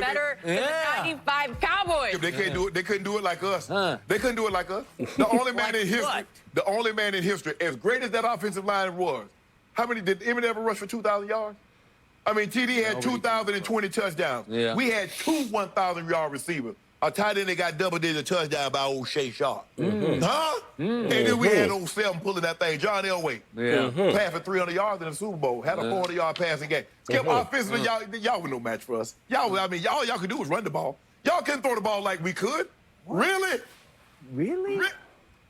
better than the 95 Cowboys. They can't do it. They couldn't do it like us. They couldn't do it like us. The only man in history. The only man in history, as great as that offensive line was, how many did Emmett ever rush for 2,000 yards? I mean, TD had 2,020 touchdowns. Yeah. We had two 1,000-yard receivers. A tight end that got double-digit touchdown by old Shea Sharp. Huh? And then we had old Selma pulling that thing. John Elway. Passed for 300 yards in the Super Bowl. Had a 400-yard passing game. Skip, offensively, y'all were no match for us. Y'all could do was run the ball. Y'all couldn't throw the ball like we could. Really?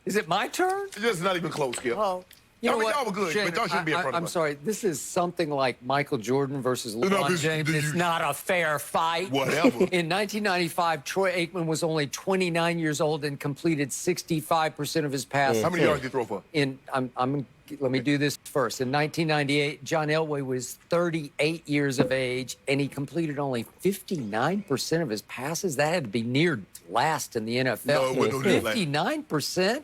Is it my turn? It's just not even close, Skip. Oh. You know what? Y'all were good, Shannon, but y'all shouldn't be in front of I'm us. sorry. This is something like Michael Jordan versus LeBron James. It's not a fair fight. Whatever. In 1995, Troy Aikman was only 29 years old and completed 65% of his passes. How many yards did you throw for? Let me do this first. In 1998, John Elway was 38 years of age, and he completed only 59% of his passes. That had to be near last in the NFL. No, it wasn't near last. 59%.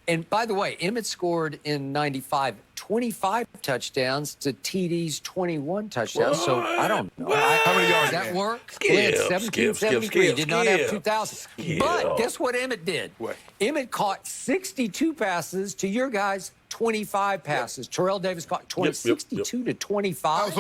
And by the way, Emmett scored in 95 25 touchdowns to TD's 21 touchdowns. So I don't know. How many yards Does that work? Skip, He had 1773. skip, Did not have skip. 2,000. But guess what Emmett did? What? Emmett caught 62 passes to your guys, 25 passes. Terrell Davis caught 62 to 25.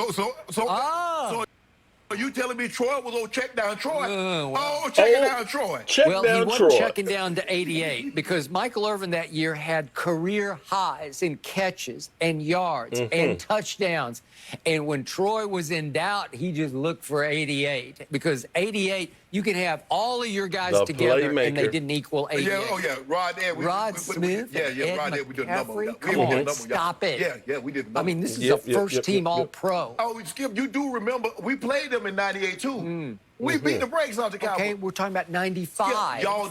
So you telling me Troy was on check down Troy? Well. Checking down Troy. Check Well, down he wasn't Troy. checking down to 88 because Michael Irvin that year had career highs in catches and yards and touchdowns. And when Troy was in doubt, he just looked for 88 because 88, you can have all of your guys The together and they playmaker. didn't equal 88. Rod Edwards. Rod Smith, Rod Ed Edwards, we did a number. McCaffrey. We Come did a on, number. stop it. Yeah, we did a number. I mean, this is Yep, a first-team yep. All-Pro. Oh, Skip, you do remember we played them in 98 too. We beat the brakes off the Cowboys. Okay, we're talking about 95. Y'all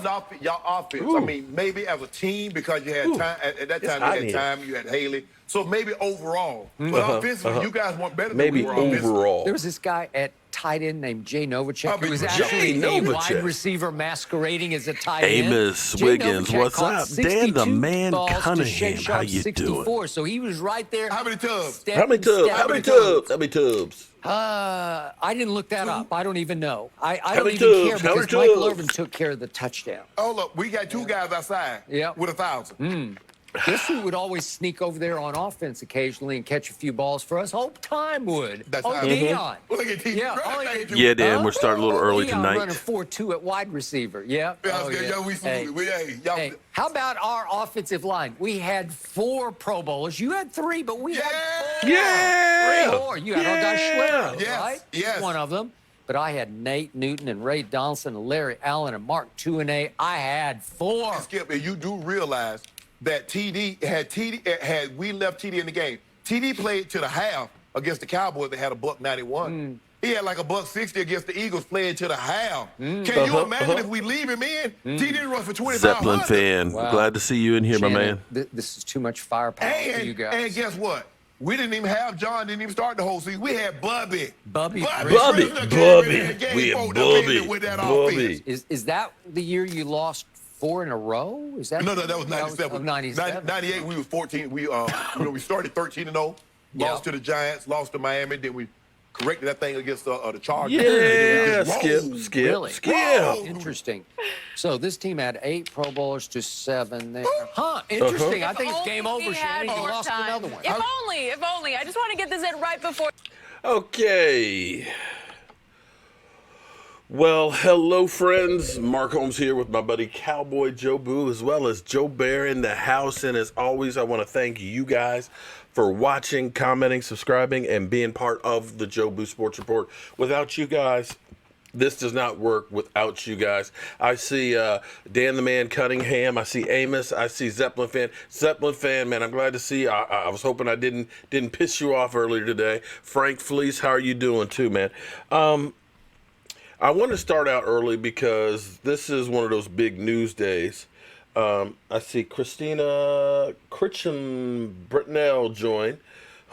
offense. I mean, maybe as a team because you had time. At that time, you had time. You had Haley. So maybe overall. But offensively, you guys weren't better Maybe than we were offensively. overall. There was this guy at tight end named Jay Novacek who was Jay actually a Novacek. wide receiver masquerading as a tight end. Amos Jay Wiggins, Novacek what's caught up? Dan the 62 Man balls to Cunningham, Shea how Sharp's you 64, doing? so he was right there. How many tubs? How many tubs? How many tubs? How many tubs? I didn't look that up. I don't even know. I How don't many even care tubs? How because many Michael tubs? Irvin took care of the touchdown. Oh, look, we got two guys outside with 1,000. Guess who would always sneak over there on offense occasionally and catch a few balls for us? Hope Time would. That's Dion. Look at T. Yeah, Dan, we're starting a little early Dion tonight. running 4-2 at wide receiver. Yeah. Hey. How about our offensive line? We had 4 Pro Bowlers. You had 3, but we had 4. Yeah. 4. You had our guy Schler, Yes. right? Yes. One of them. But I had Nate Newton and Ray Donaldson and Larry Allen and Mark Tuinei. I had 4. Skip, and you do realize that had we left TD in the game, TD played to the half against the Cowboys that had a $191. He had like a $160 against the Eagles playing to the half. Can you imagine if we leave him in? TD didn't run for 25. Zeppelin fan, glad to see you in here, my man. This is too much firepower for you guys. And guess what? We didn't even have John, didn't even start the whole season. We had Bubby. Bubby. With that offense. Is that the year you lost 4 in a row? Is that No, that was 97. Of 97. 98, we was 14. We started 13-0, lost to the Giants, lost to Miami, then we corrected that thing against the Chargers. Yeah, skip. Really? Skip. Interesting. So this team had 8 Pro Bowlers to 7 there. Interesting. I think it's game over, Shannon. You lost another one. If only. I just want to get this in right before. Okay. Well, hello, friends. Mark Holmes here with my buddy Cowboy Joe Boo, as well as Joe Bear in the house. And as always, I want to thank you guys for watching, commenting, subscribing, and being part of the Joe Boo Sports Report. Without you guys, this does not work without you guys. I see Dan the Man Cunningham. I see Amos. I see Zeppelin fan. Zeppelin fan, man, I'm glad to see you. I was hoping I didn't piss you off earlier today. Frank Fleece, how are you doing too, man? I want to start out early because this is one of those big news days. I see Christina Critchen Britnell join.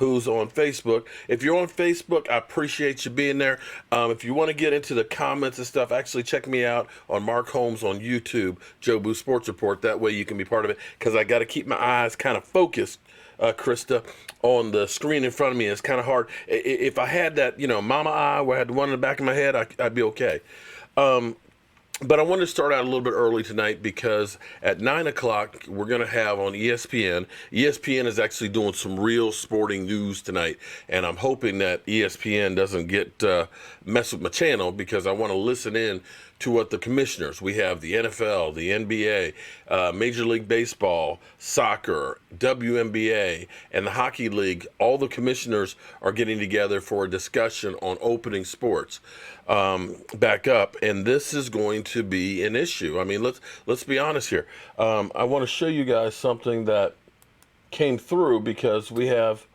who's on Facebook. If you're on Facebook, I appreciate you being there. If you want to get into the comments and stuff, actually check me out on Mark Holmes on YouTube, Joe Boo Sports Report. That way you can be part of it, because I got to keep my eyes kind of focused, Krista, on the screen in front of me. It's kind of hard. If I had that, mama eye where I had the one in the back of my head, I'd be okay. But I wanted to start out a little bit early tonight, because at 9 o'clock, we're going to have on ESPN. ESPN is actually doing some real sporting news tonight, and I'm hoping that ESPN doesn't get mess with my channel, because I want to listen in to what the commissioners, we have the NFL, the NBA, Major League Baseball, soccer, WNBA, and the Hockey League. All the commissioners are getting together for a discussion on opening sports back up, and this is going to be an issue. I mean, let's be honest here. I want to show you guys something that came through, because we have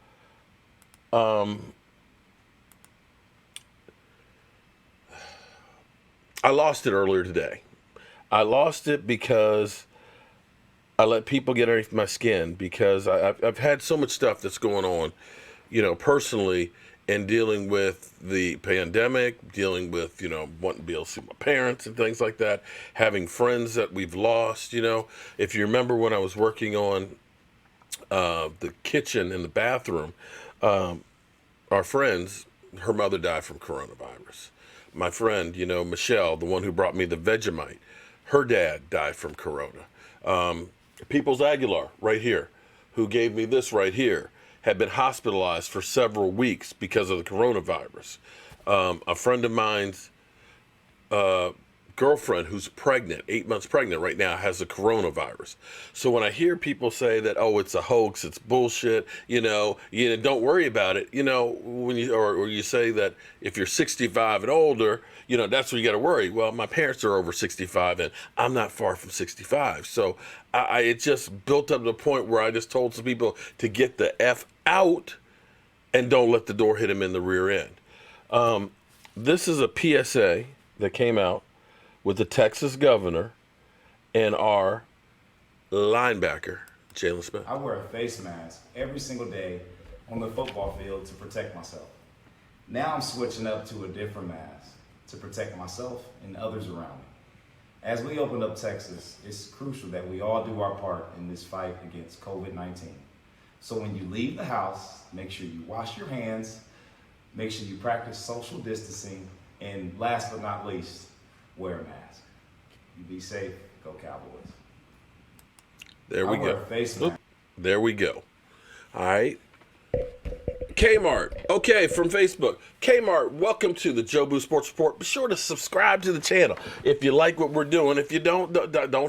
I lost it earlier today. I lost it because I let people get underneath my skin, because I've had so much stuff that's going on, personally, and dealing with the pandemic, dealing with, wanting to be able to see my parents and things like that, having friends that we've lost. If you remember when I was working on the kitchen and the bathroom, our friends, her mother died from coronavirus. My friend, Michelle, the one who brought me the Vegemite, her dad died from corona. Peoples Aguilar, right here, who gave me this right here, had been hospitalized for several weeks because of the coronavirus. A friend of mine's girlfriend, who's pregnant, 8 months pregnant right now, has the coronavirus. So when I hear people say that, oh, it's a hoax, it's bullshit, don't worry about it, when you say that if you're 65 and older, that's what you got to worry. Well, my parents are over 65, and I'm not far from 65. So it just built up to the point where I just told some people to get the F out and don't let the door hit them in the rear end. This is a PSA that came out with the Texas governor and our linebacker, Jalen Smith. I wear a face mask every single day on the football field to protect myself. Now I'm switching up to a different mask to protect myself and others around me. As we open up Texas, it's crucial that we all do our part in this fight against COVID-19. So when you leave the house, make sure you wash your hands, make sure you practice social distancing, and last but not least, wear a mask. You be safe. Go Cowboys. There we I wear go. a face mask. There we go. All right. Kmart. Okay, from Facebook. Kmart, welcome to the Joe Boo Sports Report. Be sure to subscribe to the channel if you like what we're doing. If you don't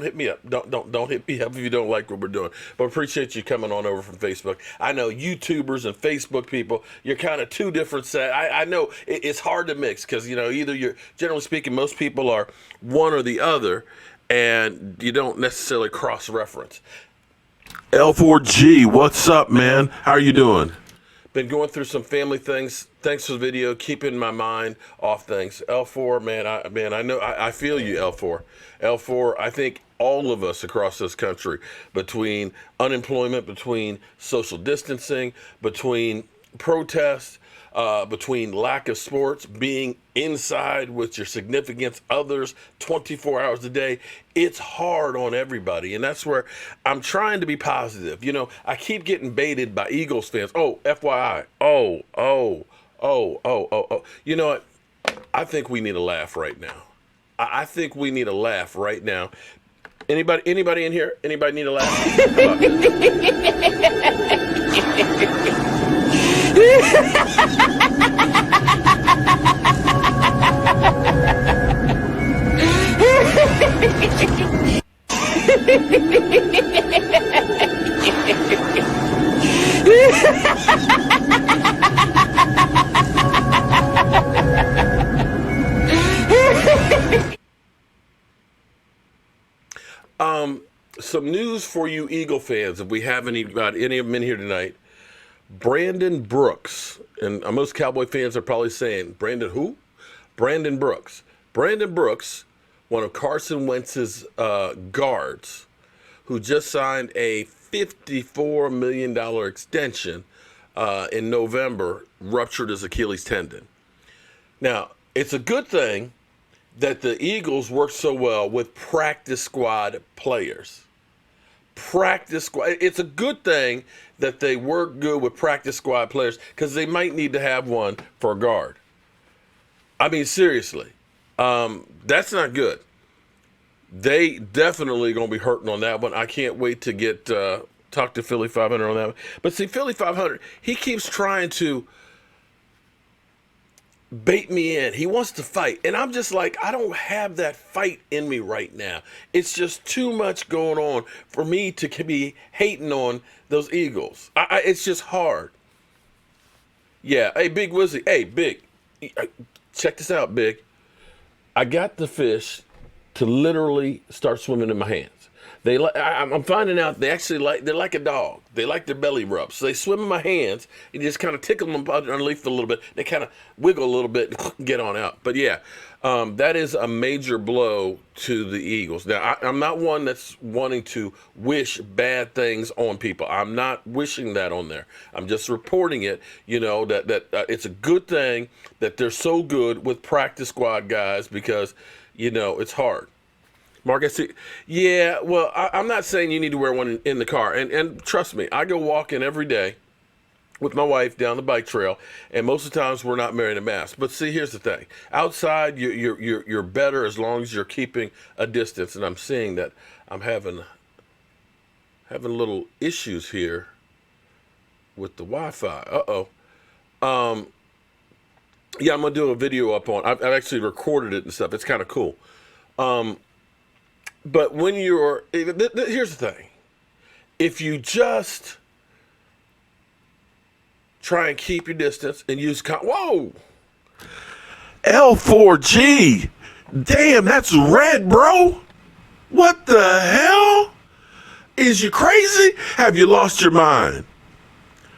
hit me up. Don't hit me up if you don't like what we're doing. But appreciate you coming on over from Facebook. I know YouTubers and Facebook people, you're kind of two different sets. I know it's hard to mix, because either you're, generally speaking, most people are one or the other, and you don't necessarily cross-reference. L4G, what's up, man? How are you doing? Been going through some family things. Thanks for the video. Keeping my mind off things. L4, man, I know, I feel you, L4. L4, I think all of us across this country, between unemployment, between social distancing, between protests, between lack of sports, being inside with your significant others 24 hours a day, it's hard on everybody. And that's where I'm trying to be positive. I keep getting baited by Eagles fans. Oh, FYI. Oh. You know what? I think we need a laugh right now. I think we need a laugh right now. Anybody in here? Anybody need a laugh? Some news for you Eagle fans, if we have any of them in here tonight. Brandon Brooks, and most Cowboy fans are probably saying, Brandon who? Brandon Brooks. Brandon Brooks, one of Carson Wentz's guards, who just signed a $54 million extension in November, ruptured his Achilles tendon. Now, it's a good thing that the Eagles work so well with practice squad players. Practice squad. It's a good thing that they work good with practice squad players because they might need to have one for a guard. I mean, seriously, that's not good. They definitely going to be hurting on that one. I can't wait to get talk to Philly 500 on that one. But see, Philly 500, he keeps trying to bait me in. He wants to fight. And I'm just like, I don't have that fight in me right now. It's just too much going on for me to be hating on those Eagles. It's just hard. Yeah. Hey, Big Wizzy. Hey, Big. Check this out, Big. I got the fish to literally start swimming in my hands. I'm finding out they're like a dog. They like their belly rubs. So they swim in my hands and just kind of tickle them underneath a little bit. They kind of wiggle a little bit and get on out. But yeah, that is a major blow to the Eagles. Now, I'm not one that's wanting to wish bad things on people. I'm not wishing that on there. I'm just reporting it, that it's a good thing that they're so good with practice squad guys because, it's hard. Mark, I see. Yeah, well, I'm not saying you need to wear one in the car. And trust me, I go walking every day with my wife down the bike trail, and most of the times we're not wearing a mask. But see, here's the thing. Outside, you're better as long as you're keeping a distance. And I'm seeing that I'm having little issues here with the Wi-Fi. Uh-oh. Yeah, I'm going to do a video up on. I've actually recorded it and stuff. It's kind of cool. But when here's the thing. If you just try and keep your distance and use, whoa, L4G. Damn, that's red, bro. What the hell? Is you crazy? Have you lost your mind?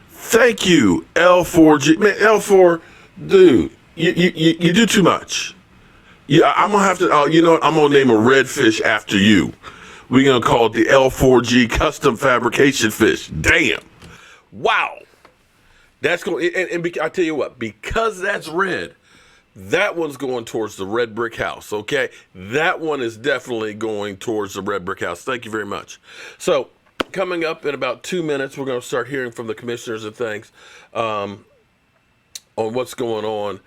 Thank you, L4G. Man, L4, dude, you do too much. Yeah, I'm going to have to, you know what? I'm going to name a redfish after you. We're going to call it the L4G Custom Fabrication Fish. Damn. Wow. That's going, and I tell you what, because that's red, that one's going towards the red brick house, okay? That one is definitely going towards the red brick house. Thank you very much. So, coming up in about 2 minutes, we're going to start hearing from the commissioners and things on what's going on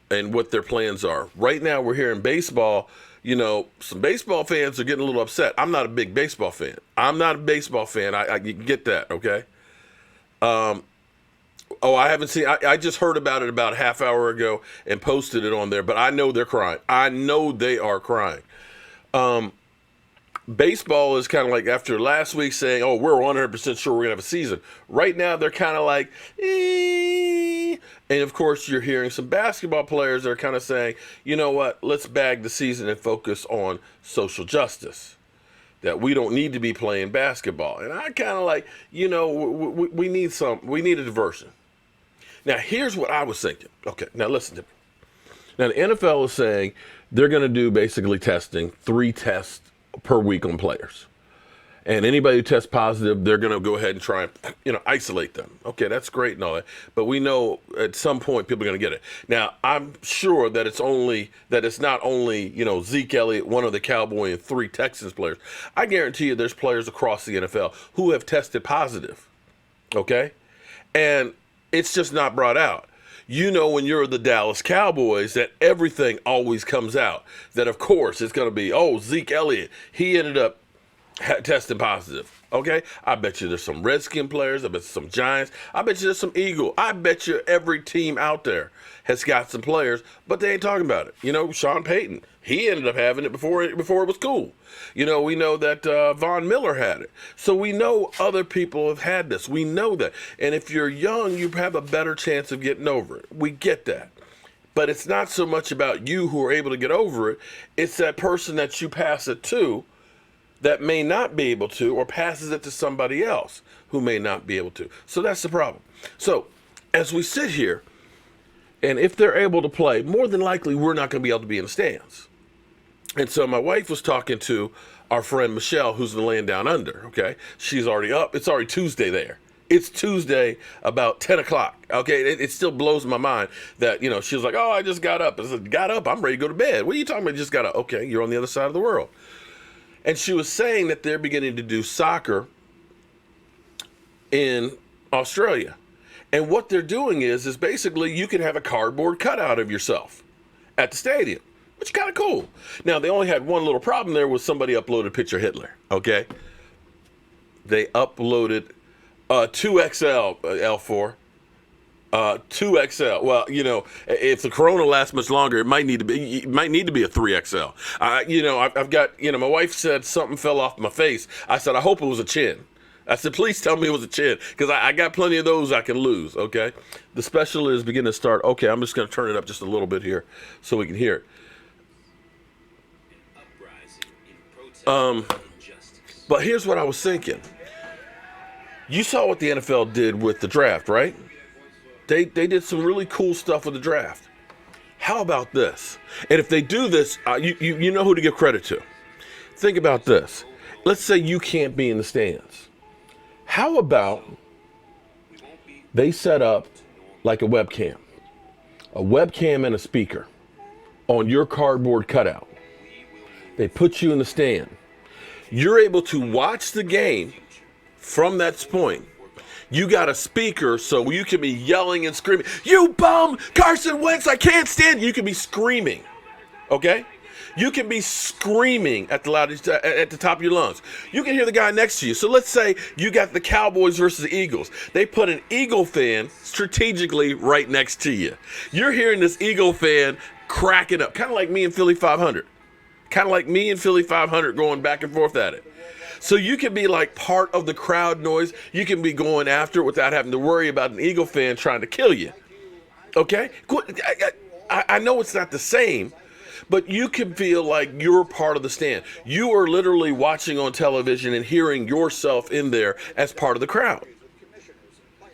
and what their plans are. Right now, we're hearing baseball. Some baseball fans are getting a little upset. I'm not a big baseball fan. I get that, okay? I haven't seen. I just heard about it about a half hour ago and posted it on there. But I know they're crying. I know they are crying. Baseball is kind of like after last week saying, "Oh, we're 100% sure we're gonna have a season." Right now, they're kind of like, "Eh." And of course, you're hearing some basketball players that are kind of saying, "You know what? Let's bag the season and focus on social justice. That we don't need to be playing basketball." And I kind of like, we need a diversion. Now, here's what I was thinking. Okay, now listen to me. Now, the NFL is saying they're going to do basically testing, 3 tests per week on players. And anybody who tests positive, they're going to go ahead and try and, isolate them. Okay, that's great and all that. But we know at some point people are going to get it. Now, I'm sure that it's not only, Zeke Elliott, one of the Cowboys, and 3 Texans players. I guarantee you there's players across the NFL who have tested positive. Okay? And it's just not brought out. When you're the Dallas Cowboys, that everything always comes out. That, of course, it's going to be, Zeke Elliott, he ended up testing positive. Okay? I bet you there's some Redskin players. I bet you some Giants. I bet you there's some Eagle. I bet you every team out there has got some players, but they ain't talking about it. Sean Payton, he ended up having it before it was cool. We know that Von Miller had it. So we know other people have had this. We know that. And if you're young, you have a better chance of getting over it. We get that. But it's not so much about you who are able to get over it. It's that person that you pass it to that may not be able to, or passes it to somebody else who may not be able to. So that's the problem. So as we sit here, and if they're able to play, more than likely we're not going to be able to be in the stands. And so my wife was talking to our friend Michelle, who's in the land down under, okay? She's already up. It's already Tuesday there It's Tuesday about 10 o'clock. Okay, it still blows my mind that, she was like, oh, I just got up. I said, got up? I'm ready to go to bed. What are you talking about? Just got up. Okay, you're on the other side of the world. And she was saying that they're beginning to do soccer in Australia. And what they're doing is basically you can have a cardboard cutout of yourself at the stadium, which is kind of cool. Now, they only had one little problem there was somebody uploaded a picture of Hitler, okay? They uploaded 2XL, L4. 2XL. Well, if the corona lasts much longer, it might need to be a 3XL. I've got, my wife said something fell off my face. I said, I hope it was a chin. I said, please tell me it was a chin, because I got plenty of those I can lose, okay? The special is beginning to start. Okay, I'm just going to turn it up just a little bit here so we can hear it. But here's what I was thinking. You saw what the NFL did with the draft, right? They did some really cool stuff with the draft. How about this? And if they do this, you know who to give credit to. Think about this. Let's say you can't be in the stands. How about they set up like a webcam and a speaker on your cardboard cutout. They put you in the stand. You're able to watch the game from that point. You got a speaker so you can be yelling and screaming, you bum, Carson Wentz, I can't stand. You can be screaming, okay? You can be screaming at the top of your lungs. You can hear the guy next to you. So let's say you got the Cowboys versus the Eagles. They put an Eagle fan strategically right next to you. You're hearing this Eagle fan cracking up, kind of like me and Philly 500. Kind of like me and Philly 500 going back and forth at it. So you can be like part of the crowd noise. You can be going after it without having to worry about an Eagle fan trying to kill you. Okay? I know it's not the same, but you can feel like you're part of the stand. You are literally watching on television and hearing yourself in there as part of the crowd.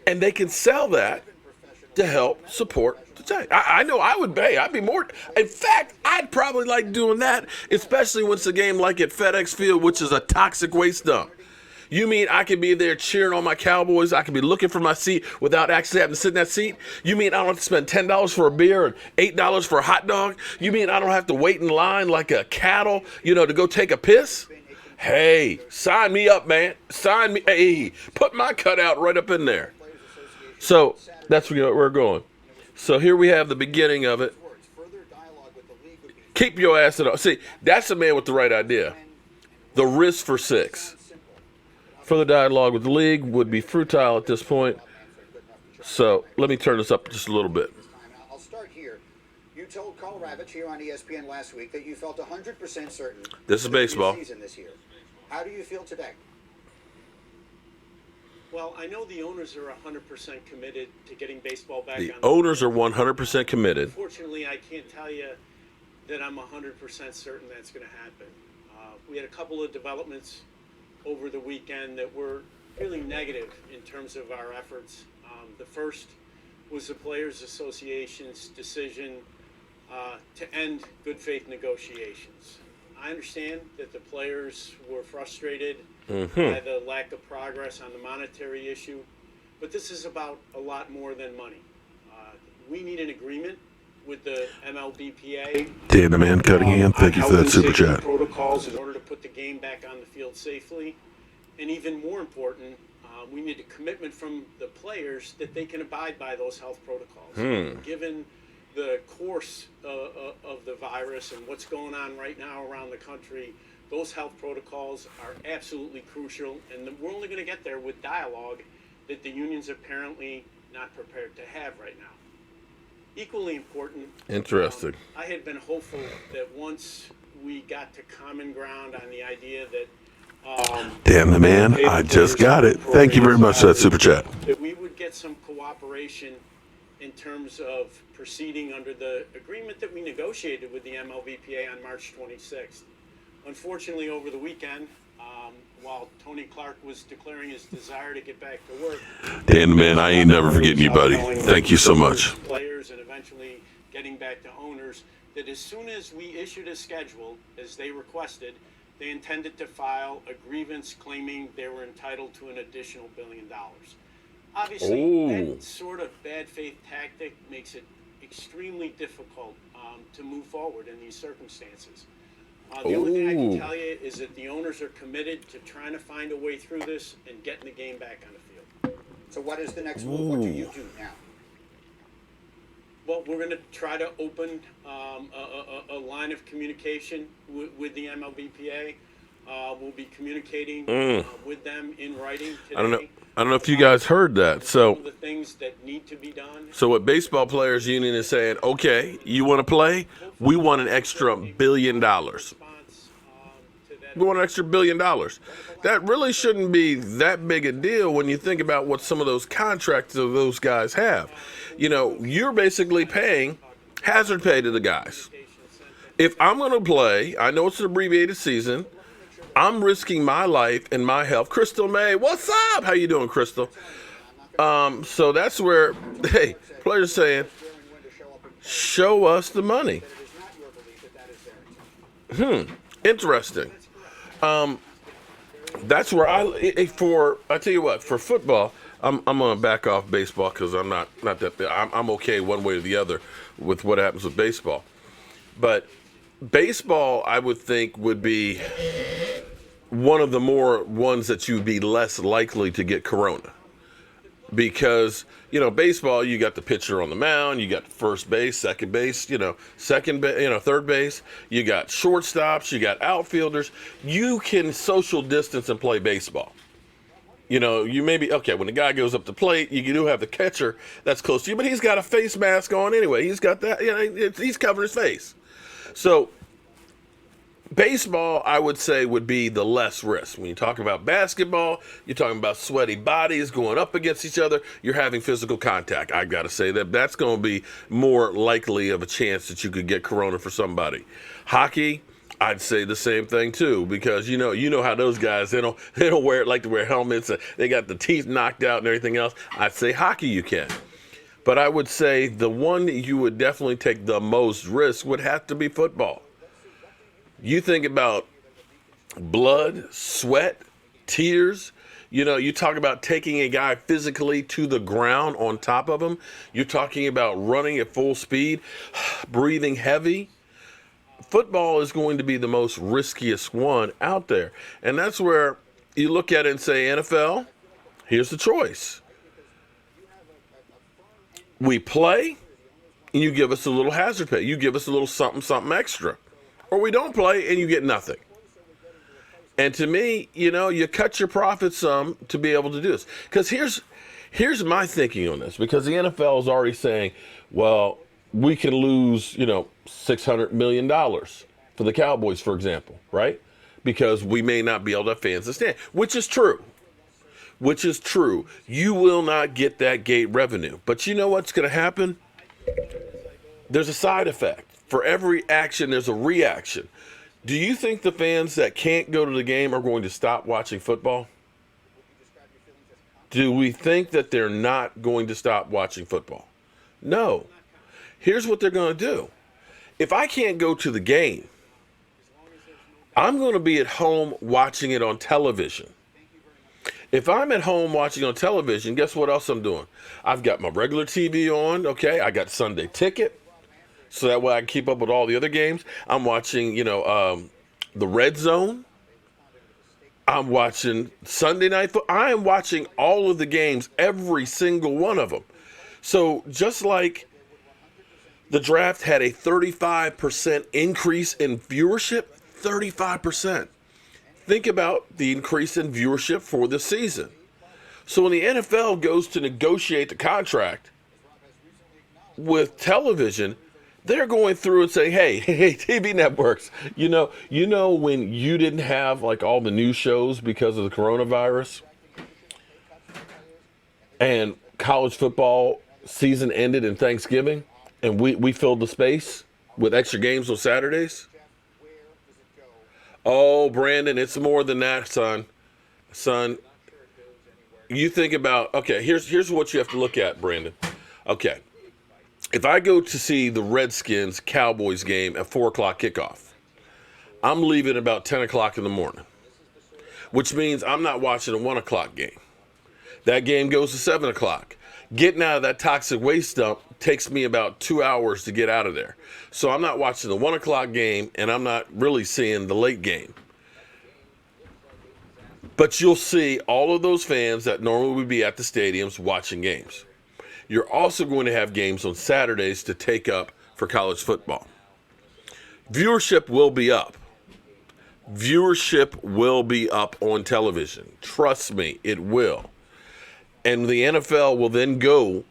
And they can sell that to help support the team. I know I would pay. I'd be more. In fact, I'd probably like doing that, especially when it's a game like at FedEx Field, which is a toxic waste dump. You mean I could be there cheering on my Cowboys? I could be looking for my seat without actually having to sit in that seat? You mean I don't have to spend $10 for a beer and $8 for a hot dog? You mean I don't have to wait in line like a cattle, to go take a piss? Hey, sign me up, man. Sign me. Hey, put my cutout right up in there. So that's where we're going. So here we have the beginning of it. Keep your ass at all. See, that's a man with the right idea. The risk for 6. Further dialogue with the league would be futile at this point. So let me turn this up just a little bit. I'll start here. You told Carl Ravitch here on ESPN last week that you felt 100% certain this is baseball season this year. How do you feel today? Well, I know the owners are 100% committed to getting baseball back. The owners are 100% committed. Unfortunately, I can't tell you that I'm 100% certain that's going to happen. We had a couple of developments over the weekend that were really negative in terms of our efforts. The first was the Players Association's decision to end good faith negotiations. I understand that the players were frustrated by the lack of progress on the monetary issue, but this is about a lot more than money. We need an agreement with the MLBPA. Dan the Man Cunningham, thank you for that super chat. Protocols in order to put the game back on the field safely. And even more important, we need a commitment from the players that they can abide by those health protocols. Given the course of the virus and what's going on right now around the country, those health protocols are absolutely crucial, and we're only going to get there with dialogue that the union's apparently not prepared to have right now. Equally important. Interesting. I had been hopeful that once we got to common ground on the idea that Damn the man, I just got it. Thank you very much for that super chat. That we would get some cooperation in terms of proceeding under the agreement that we negotiated with the MLBPA on March 26th. Unfortunately, over the weekend, while Tony Clark was declaring his desire to get back to work, Dan the man, I ain't never forgetting you, buddy. Thank you so much. Players and eventually getting back to owners, that as soon as we issued a schedule, as they requested, they intended to file a grievance claiming they were entitled to an additional $1 billion. Obviously, that sort of bad faith tactic makes it extremely difficult to move forward in these circumstances. The only thing I can tell you is that the owners are committed to trying to find a way through this and getting the game back on the field. So what is the next move? What do you do now? Well, we're going to try to open a line of communication with the MLBPA. We'll be communicating with them in writing today. I don't know if you guys heard that. So some of the things that need to be done. So what Baseball Players Union is saying, okay, you want to play? We want an extra $1 billion. We want an extra $1 billion. That really shouldn't be that big a deal when you think about what some of those contracts of those guys have. You know, you're basically paying hazard pay to the guys. If I'm going to play, I know it's an abbreviated season, I'm risking my life and my health. Crystal May, what's up? How you doing, Crystal? So that's where, hey, players saying, show us the money. Interesting. That's where I tell you what, for football, I'm gonna back off baseball because I'm not that big. I'm okay one way or the other with what happens with baseball. But baseball, I would think, would be one of the more ones that you'd be less likely to get corona. Because, you know, baseball, you got the pitcher on the mound, you got first base, second base, third base, you got shortstops, you got outfielders. You can social distance and play baseball. You know, you maybe, okay, when the guy goes up the plate, you do have the catcher that's close to you, but he's got a face mask on anyway. He's got that, he's covering his face. So baseball, I would say, would be the less risk. When you talk about basketball, you're talking about sweaty bodies going up against each other. You're having physical contact. I got to say that's going to be more likely of a chance that you could get corona for somebody. Hockey, I'd say the same thing too, because you know how those guys, they don't like to wear helmets. They got the teeth knocked out and everything else. I'd say hockey you can. But I would say the one that you would definitely take the most risk would have to be football. You think about blood, sweat, tears. You know, you talk about taking a guy physically to the ground on top of him. You're talking about running at full speed, breathing heavy. Football is going to be the most riskiest one out there. And that's where you look at it and say, NFL, here's the choice. We play, and you give us a little hazard pay. You give us a little something extra. Or we don't play and you get nothing. And to me, you cut your profits some to be able to do this. Because here's my thinking on this. Because the NFL is already saying, well, we can lose, $600 million for the Cowboys, for example, right? Because we may not be able to have fans to stand, which is true. You will not get that gate revenue. But you know what's going to happen? There's a side effect. For every action, there's a reaction. Do you think the fans that can't go to the game are going to stop watching football? Do we think that they're not going to stop watching football? No. Here's what they're going to do. If I can't go to the game, I'm going to be at home watching it on television. If I'm at home watching on television, guess what else I'm doing? I've got my regular TV on, okay? I got Sunday Ticket. So that way I can keep up with all the other games. I'm watching, the Red Zone. I'm watching Sunday Night Football. I am watching all of the games, every single one of them. So just like the draft had a 35% increase in viewership, 35%. Think about the increase in viewership for the season. So when the NFL goes to negotiate the contract with television, they're going through and saying, hey, TV networks, you know when you didn't have like all the news shows because of the coronavirus and college football season ended in Thanksgiving and we filled the space with extra games on Saturdays? Oh, Brandon, it's more than that, son. You think about, okay, here's what you have to look at, Brandon. Okay. If I go to see the Redskins Cowboys game at 4 o'clock kickoff, I'm leaving about 10 o'clock in the morning, which means I'm not watching a 1 o'clock game. That game goes to 7 o'clock. Getting out of that toxic waste dump takes me about 2 hours to get out of there. So I'm not watching the 1 o'clock game, and I'm not really seeing the late game. But you'll see all of those fans that normally would be at the stadiums watching games. You're also going to have games on Saturdays to take up for college football. Viewership will be up. Viewership will be up on television. Trust me, it will. And the NFL will then go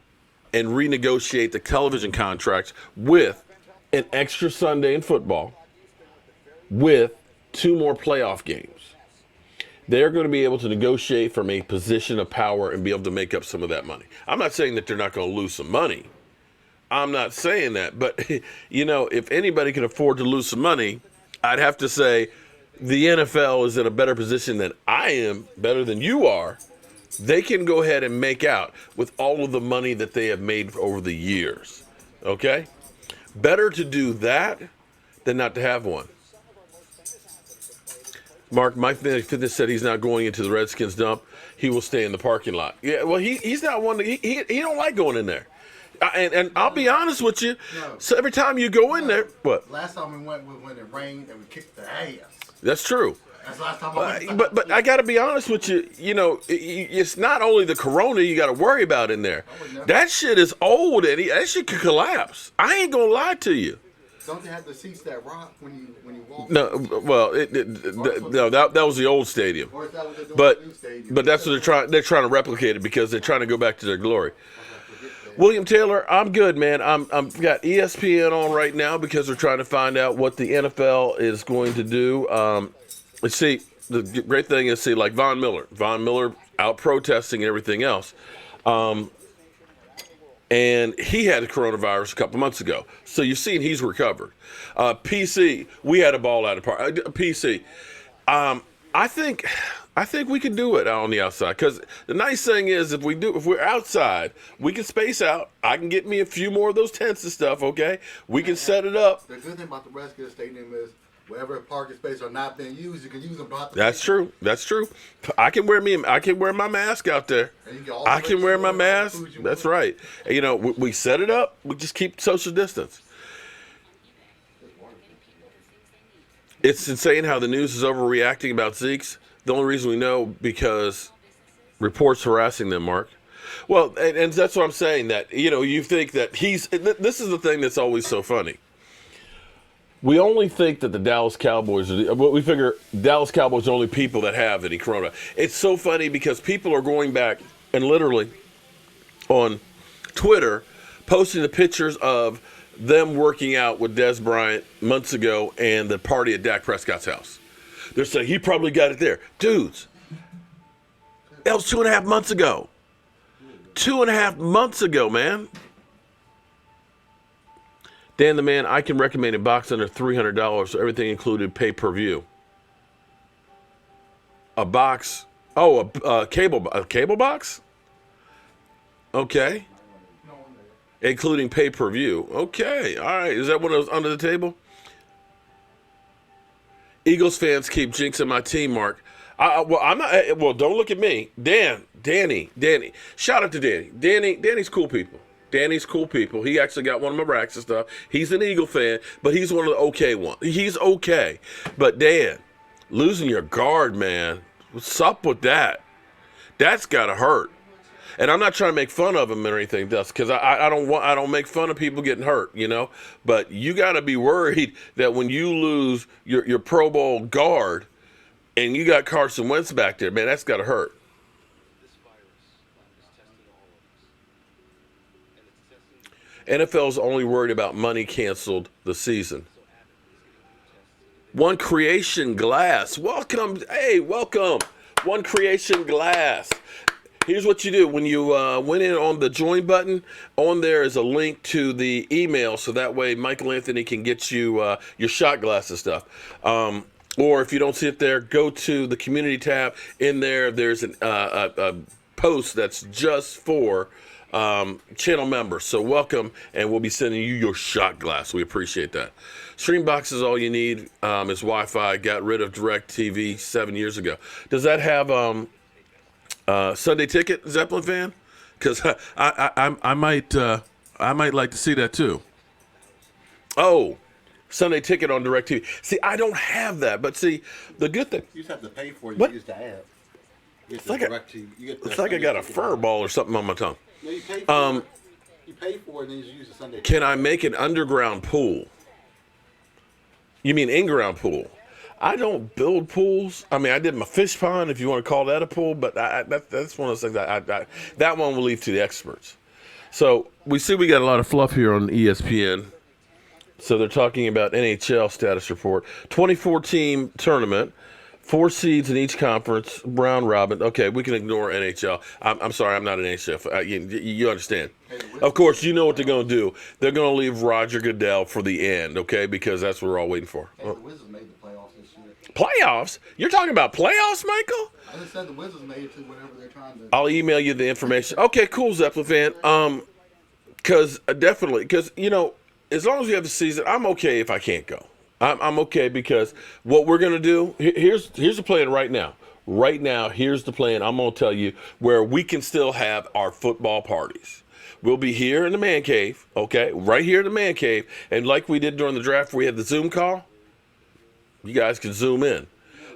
and renegotiate the television contracts with an extra Sunday in football, with 2 more playoff games. They're going to be able to negotiate from a position of power and be able to make up some of that money. I'm not saying that they're not going to lose some money. I'm not saying that. But, if anybody can afford to lose some money, I'd have to say the NFL is in a better position than I am, better than you are. They can go ahead and make out with all of the money that they have made over the years. Okay? Better to do that than not to have one. Mark, Mike Fitness said he's not going into the Redskins dump. He will stay in the parking lot. Yeah, well, he's not one. He don't like going in there. And I'll be honest with you. No. So every time you go in there, what? Last time we went was when it rained and we kicked the ass. That's true. That's the last time I went. But I got to be honest with you. It's not only the corona you got to worry about in there. That shit is old, Eddie. That shit could collapse. I ain't gonna lie to you. Don't they have the seats that rock when you walk? No, well, that was the old stadium. Or is that what they're doing But in the new stadium? but that's what they're trying to replicate it because they're trying to go back to their glory. William Taylor, I'm good, man. I'm got ESPN on right now because we're trying to find out what the NFL is going to do. Let's see. The great thing is, like Von Miller out protesting and everything else. And he had a coronavirus a couple months ago. So you've seen he's recovered. PC, we had a ball out of park. PC, I think we can do it out on the outside. Because the nice thing is, if we're outside, we can space out. I can get me a few more of those tents and stuff, okay? We can set it up. The good thing about the Redskins Stadium is wherever parking spaces are not being used, you can use them. That's true. That's true. I can wear my mask out there. I can wear my mask. That's right. And, we set it up. We just keep social distance. It's insane how the news is overreacting about Zeke's. The only reason we know because reports harassing them, Mark. Well, and that's what I'm saying. That you think that this is the thing that's always so funny. We only think that the Dallas Cowboys we figure Dallas Cowboys are the only people that have any corona. It's so funny because people are going back and literally on Twitter posting the pictures of them working out with Des Bryant months ago and the party at Dak Prescott's house. They're saying he probably got it there. Dudes, that was 2.5 months ago. 2.5 months ago, man. Dan the Man, I can recommend a box under $300, so everything included pay-per-view. A box, a cable box? Okay. Including pay-per-view. Okay, all right. Is that one of those under the table? Eagles fans keep jinxing my team, Mark. I'm not. Well, don't look at me. Danny. Shout out to Danny. Danny's cool people. Danny's cool people. He actually got one of my racks and stuff. He's an Eagle fan, but he's one of the okay ones. He's okay. But Dan, losing your guard, man. What's up with that? That's gotta hurt. And I'm not trying to make fun of him or anything, because I don't make fun of people getting hurt, But you got to be worried that when you lose your Pro Bowl guard, and you got Carson Wentz back there, man, that's got to hurt. NFL's only worried about money canceled the season. One Creation Glass, welcome. Hey, welcome. One Creation Glass. Here's what you do. When you went in on the join button, on there is a link to the email, so that way Michael Anthony can get you your shot glass and stuff. Or if you don't see it there, go to the community tab. In there, there's a post that's just for channel members. So welcome, and we'll be sending you your shot glass. We appreciate that. Streambox is all you need. It's Wi-Fi. Got rid of DirecTV 7 years ago. Does that have Sunday ticket, Zeppelin fan? Because I might like to see that too. Oh, Sunday ticket on DirecTV. See, I don't have that, but see, the good thing. You just have to pay for it. What? You use the app. It's like I got a fur ball or something on my tongue. No, you pay for it. You pay for it and then you use the Sunday ticket. Can I make an underground pool? You mean in-ground pool? I don't build pools. I mean, I did my fish pond, if you want to call that a pool, but that's one of those things that one will leave to the experts. So we see we got a lot of fluff here on ESPN. So they're talking about NHL status report. 24-team tournament, 4 seeds in each conference, round robin. Okay, we can ignore NHL. I'm sorry, I'm not an NHL. You understand. Of course, you know what they're going to do. They're going to leave Roger Goodell for the end, okay, because that's what we're all waiting for. Hey, the Wizards made the playoffs this year. Playoffs? You're talking about playoffs, Michael? I just said the Wizards made it to whatever they're trying to do. I'll email you the information. Okay, cool, Zeppelin fan. Because definitely, because, you know, as long as we have the season, I'm okay if I can't go. I'm okay because what we're going to do, here's the plan right now. Right now, here's the plan. I'm going to tell you where we can still have our football parties. We'll be here in the man cave, okay? Right here in the man cave. And like we did during the draft, we had the Zoom call. You guys can Zoom in.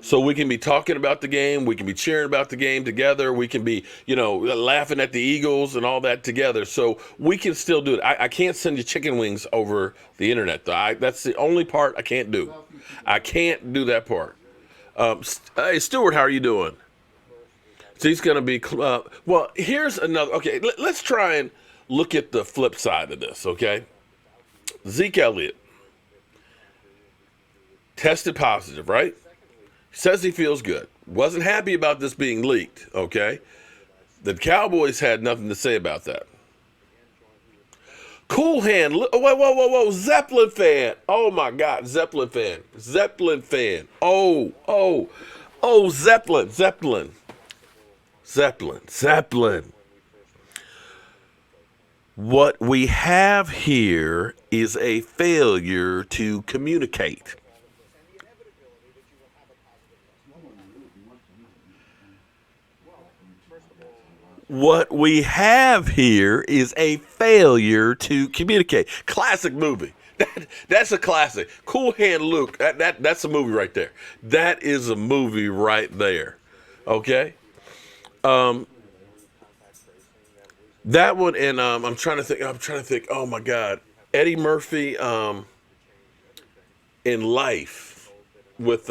So we can be talking about the game. We can be cheering about the game together. We can be, you know, laughing at the Eagles and all that together. So we can still do it. I can't send you chicken wings over the internet, though. That's the only part I can't do. I can't do that part. Hey, Stuart, how are you doing? So he's going to be well, here's another. Okay, let's try and look at the flip side of this, okay? Zeke Elliott tested positive, right? Says he feels good. Wasn't happy about this being leaked, okay? The Cowboys had nothing to say about that. Cool hand. Whoa. Zeppelin fan. Oh, my God. Zeppelin fan. Oh, Zeppelin. What we have here is a failure to communicate. What we have here is a failure to communicate. Classic movie. That's a classic. Cool Hand Luke. That's a movie right there. That is a movie right there. Okay? That one, and I'm trying to think. Oh my God. Eddie Murphy in Life with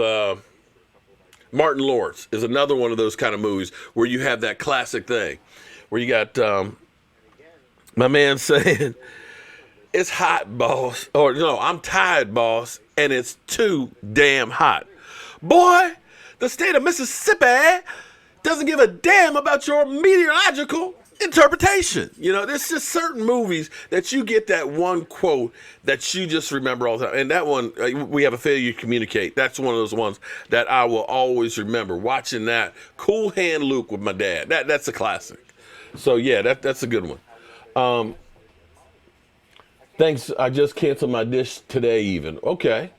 Martin Lawrence is another one of those kind of movies where you have that classic thing where you got my man saying, "It's hot, boss," or no, "I'm tired, boss, and it's too damn hot." Boy, the state of Mississippi doesn't give a damn about your meteorological interpretation. You know, there's just certain movies that you get that one quote that you just remember all the time. And that one, we have a failure to communicate. That's one of those ones that I will always remember. Watching that Cool Hand Luke with my dad. That's a classic. So yeah, that's a good one. Thanks. I just canceled my dish today even. Okay.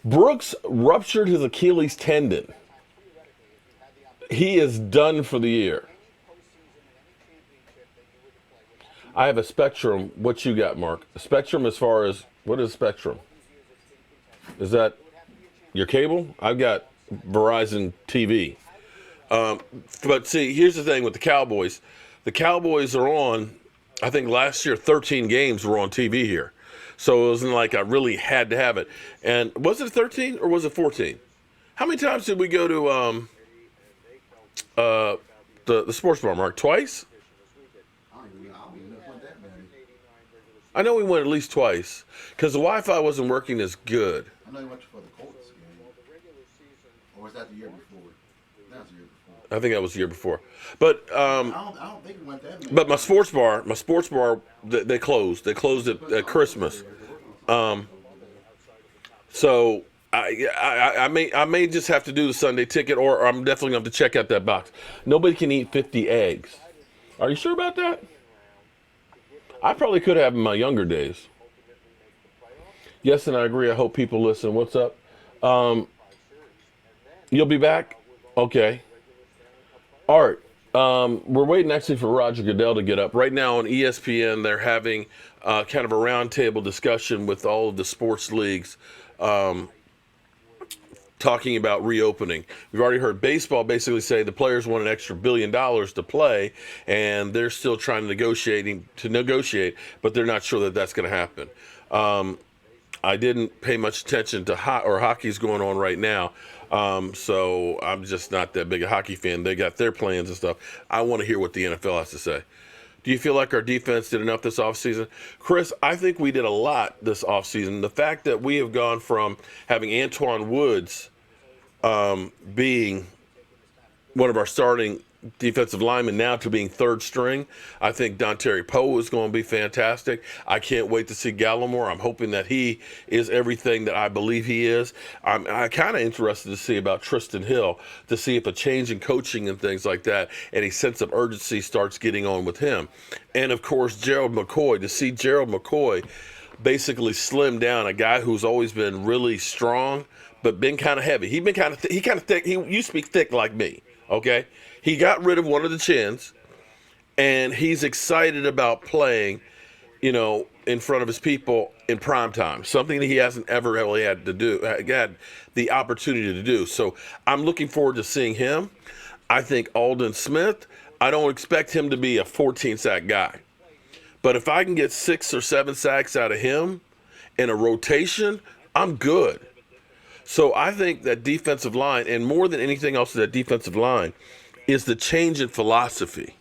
Brooks ruptured his Achilles tendon. He is done for the year. I have a Spectrum. What you got, Mark? A Spectrum as far as, what is Spectrum? Is that your cable? I've got Verizon TV. But see, here's the thing with the Cowboys. The Cowboys are on, I think last year, 13 games were on TV here. So it wasn't like I really had to have it. And was it 13 or was it 14? How many times did we go to the sports bar, Mark? Twice? I know we went at least twice because the Wi-Fi wasn't working as good. I know you went for the Colts game. Or was that the year before? That was the year before. I think that was the year before. But I don't think we went that many. But my sports bar, they closed. They closed at Christmas. So I may just have to do the Sunday ticket, or I'm definitely going to have to check out that box. Nobody can eat 50 eggs. Are you sure about that? I probably could have in my younger days. Yes, and I agree. I hope people listen. What's up? You'll be back? Okay. Art, we're waiting actually for Roger Goodell to get up. Right now on ESPN, they're having kind of a roundtable discussion with all of the sports leagues talking about reopening. We've already heard baseball basically say the players want an extra $1 billion to play, and they're still trying to negotiate, but they're not sure that that's going to happen. I didn't pay much attention to hockey's going on right now. So I'm just not that big a hockey fan. They got their plans and stuff. I want to hear what the NFL has to say. Do you feel like our defense did enough this offseason? Chris, I think we did a lot this offseason. The fact that we have gone from having Antoine Woods being one of our starting defensive linemen now to being third string. I think Dontari Poe is going to be fantastic. I can't wait to see Gallimore. I'm hoping that he is everything that I believe he is. I'm kind of interested to see about Tristan Hill, to see if a change in coaching and things like that and a sense of urgency starts getting on with him. And, of course, Gerald McCoy. To see Gerald McCoy basically slim down, a guy who's always been really strong but been kind of heavy. He kind of thick. You speak thick like me, okay? He got rid of one of the chins, and he's excited about playing, in front of his people in prime time, something that he hasn't ever really had the opportunity to do. So I'm looking forward to seeing him. I think Aldon Smith, I don't expect him to be a 14-sack guy. But if I can get 6 or 7 sacks out of him in a rotation, I'm good. So I think that defensive line, and more than anything else that defensive line, is the change in philosophy.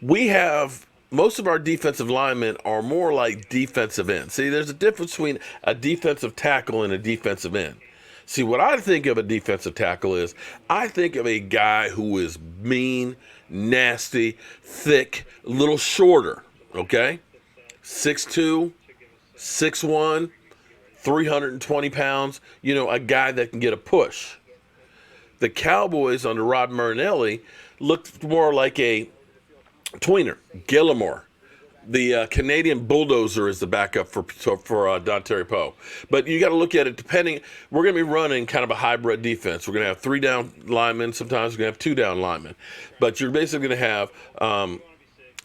Most of our defensive linemen are more like defensive ends. See, there's a difference between a defensive tackle and a defensive end. See, what I think of a defensive tackle is, I think of a guy who is mean, nasty, thick, a little shorter, okay? 6'2", 6'1", 320 pounds, a guy that can get a push. The Cowboys under Rod Marinelli looked more like a tweener, Gallimore. The Canadian bulldozer is the backup for Dontari Poe. But you got to look at it we're going to be running kind of a hybrid defense. We're going to have 3 down linemen. Sometimes we're going to have 2 down linemen. But you're basically going to have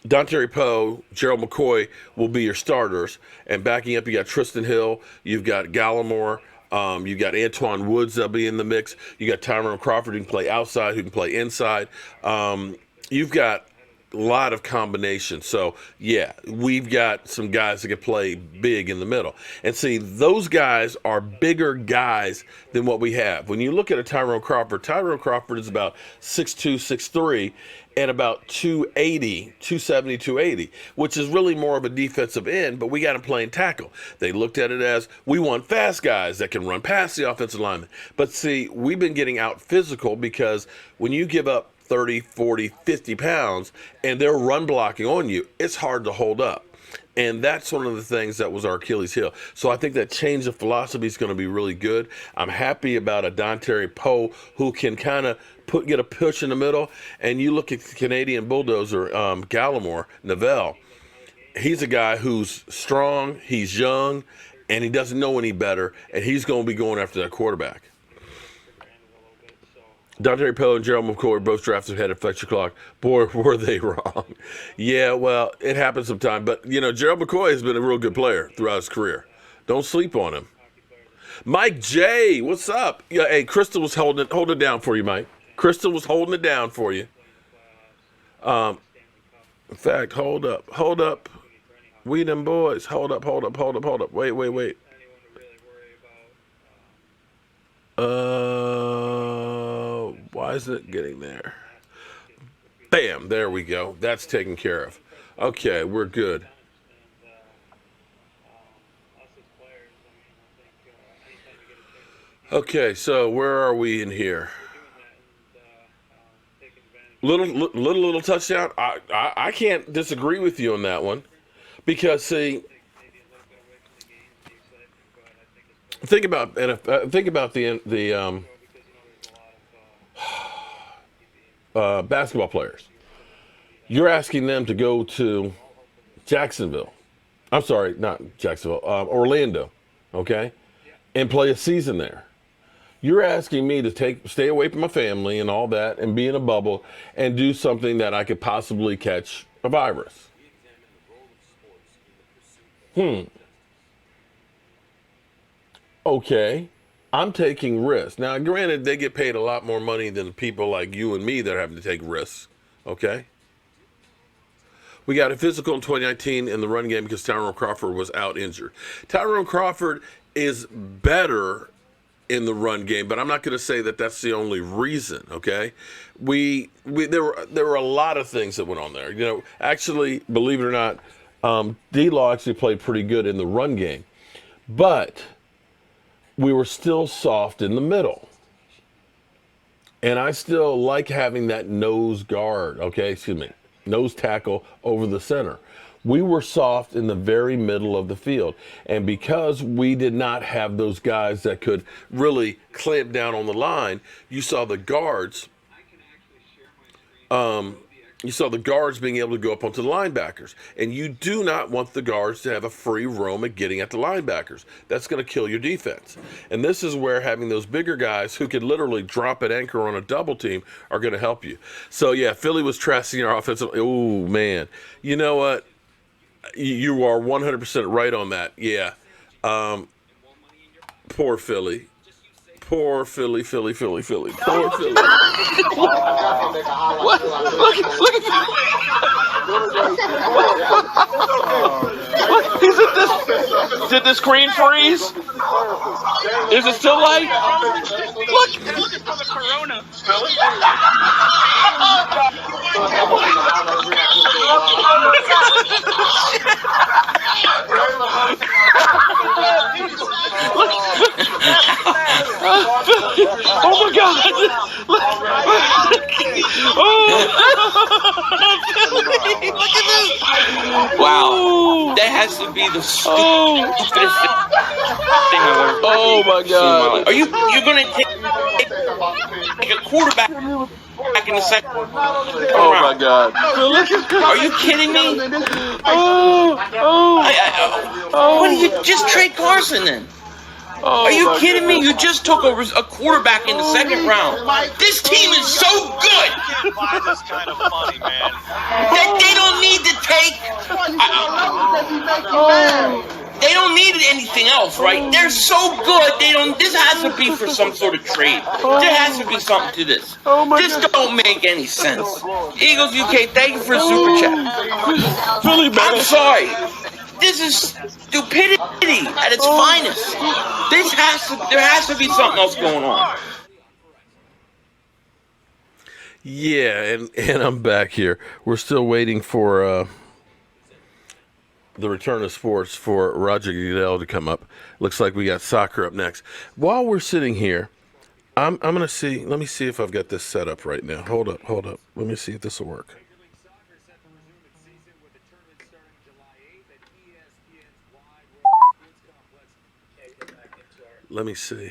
Dontari Poe, Gerald McCoy will be your starters. And backing up, you got Tristan Hill, you've got Gallimore, you got Antoine Woods that'll be in the mix. You got Tyrone Crawford who can play outside, who can play inside. You've got a lot of combinations. So, yeah, we've got some guys that can play big in the middle. And see, those guys are bigger guys than what we have. When you look at a Tyrone Crawford is about 6'2", 6'3", and about 270, 280, which is really more of a defensive end, but we got him playing tackle. They looked at it as, we want fast guys that can run past the offensive lineman. But see, we've been getting out physical because when you give up 30, 40, 50 pounds and they're run blocking on you, it's hard to hold up. And that's one of the things that was our Achilles heel. So I think that change of philosophy is going to be really good. I'm happy about a Dontari Poe who can kind of get a push in the middle. And you look at the Canadian bulldozer, Gallimore, Neville. He's a guy who's strong, he's young, and he doesn't know any better. And he's going to be going after that quarterback. Dontari Poe and Gerald McCoy both drafted ahead of Fletcher Clark. Boy, were they wrong. Yeah, well, it happens sometimes. But, Gerald McCoy has been a real good player throughout his career. Don't sleep on him. Mike J, what's up? Yeah, hey, Crystal was holding it down for you, Mike. Crystal was holding it down for you. In fact, hold up. We them boys. Hold up. Wait. Why isn't it getting there? Bam, there we go. That's taken care of. Okay, we're good. Okay, so where are we in here? Little touchdown. I can't disagree with you on that one, because see, think about the basketball players. You're asking them to go to Jacksonville. I'm sorry, not Jacksonville, Orlando, okay, and play a season there. You're asking me to stay away from my family and all that and be in a bubble and do something that I could possibly catch a virus. Okay. I'm taking risks. Now, granted, they get paid a lot more money than people like you and me that are having to take risks. Okay? We got a physical in 2019 in the run game because Tyrone Crawford was out injured. Tyrone Crawford is better in the run game, but I'm not going to say that that's the only reason. Okay, there were a lot of things that went on there. You know, actually, believe it or not, D-Law actually played pretty good in the run game, but we were still soft in the middle. And I still like having that nose guard, nose tackle over the center. We were soft in the very middle of the field. And because we did not have those guys that could really clamp down on the line, you saw the guards being able to go up onto the linebackers. And you do not want the guards to have a free roam at getting at the linebackers. That's going to kill your defense. And this is where having those bigger guys who could literally drop an anchor on a double team are going to help you. So, yeah, Philly was trashing our offensive. Oh, man. You know what? You are 100% right on that. Yeah. Poor Philly. Poor Philly. Poor Philly. What? Look at what? Did the screen freeze? Is it still light? Look for the corona. Oh my God! Look at this! Wow, that has to be the stupidest thing I've ever. Oh my God! Are you gonna take a quarterback back in the second round? Oh my God! Are you kidding me? Why did you just trade Carson then? Are you kidding me? You just took a quarterback in the second round. This team is so good. I find this kind of funny, man. They don't need to take. They don't need anything else, right? They're so good. They don't. This has to be for some sort of trade. There has to be something to this. This don't make any sense. Eagles UK, thank you for the super chat. I'm sorry. This is stupidity at its finest. There has to be something else going on. Yeah, and I'm back here. We're still waiting for the return of sports for Roger Goodell to come up. Looks like we got soccer up next. While we're sitting here, I'm gonna see. Let me see if I've got this set up right now. Hold up. Let me see if this will work. Let me see.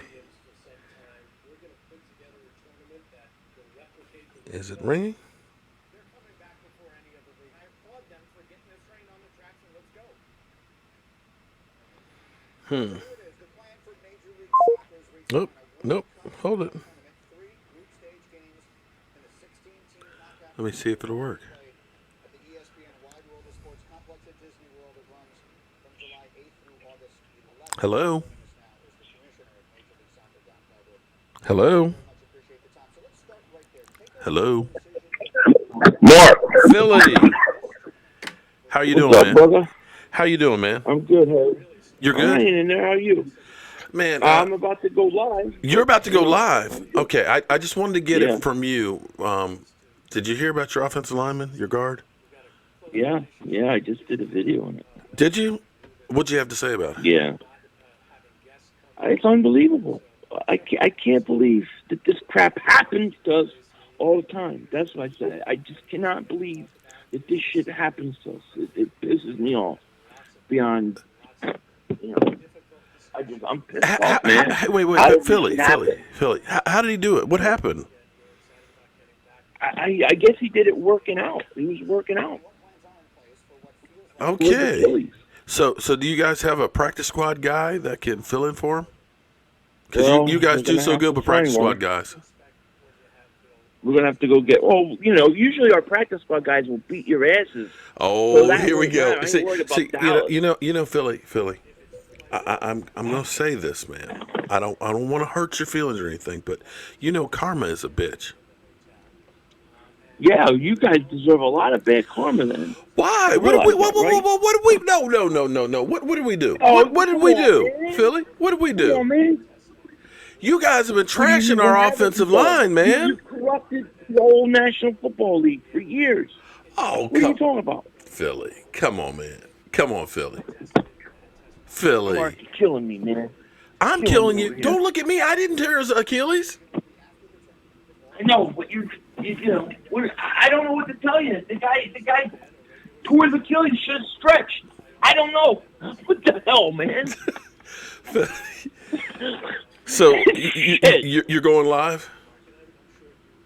Is it ringing? Nope. Hold it. Let me see if it'll work. Hello? Hello? Hello? Mark. Philly. How you doing, man? Brother? How you doing, man? I'm good, Harry. You're good? I'm hanging in there. How are you? Man, I'm about to go live. You're about to go live. Okay, I just wanted to get it from you. Did you hear about your offensive lineman, your guard? Yeah, I just did a video on it. Did you? What'd you have to say about it? Yeah. It's unbelievable. I can't believe that this crap happens to us all the time. That's what I said. I just cannot believe that this shit happens to us. It pisses me off beyond, I'm pissed off, man. Wait, Philly. How did he do it? What happened? I guess he did it working out. He was working out. Okay. So do you guys have a practice squad guy that can fill in for him? Because you guys do so good with practice squad guys. We're going to have to go get. Oh, usually our practice squad guys will beat your asses. Oh, so here we go. I ain't worried about Dallas. Philly. I'm gonna say this, man. I don't want to hurt your feelings or anything, but karma is a bitch. Yeah, you guys deserve a lot of bad karma then. Why? What did we? No. What did we do? What did we do, Philly? What did we do? Come on, man. You guys have been trashing our offensive line, man. You corrupted the whole National Football League for years. Oh, what are you talking about? Philly, come on, man. Come on, Philly. Philly. Mark, you're killing me, man. I'm killing you. Don't look at me. I didn't tear his Achilles. I know, but I don't know what to tell you. The guy tore his Achilles, should have stretched. I don't know. What the hell, man? So you're going live?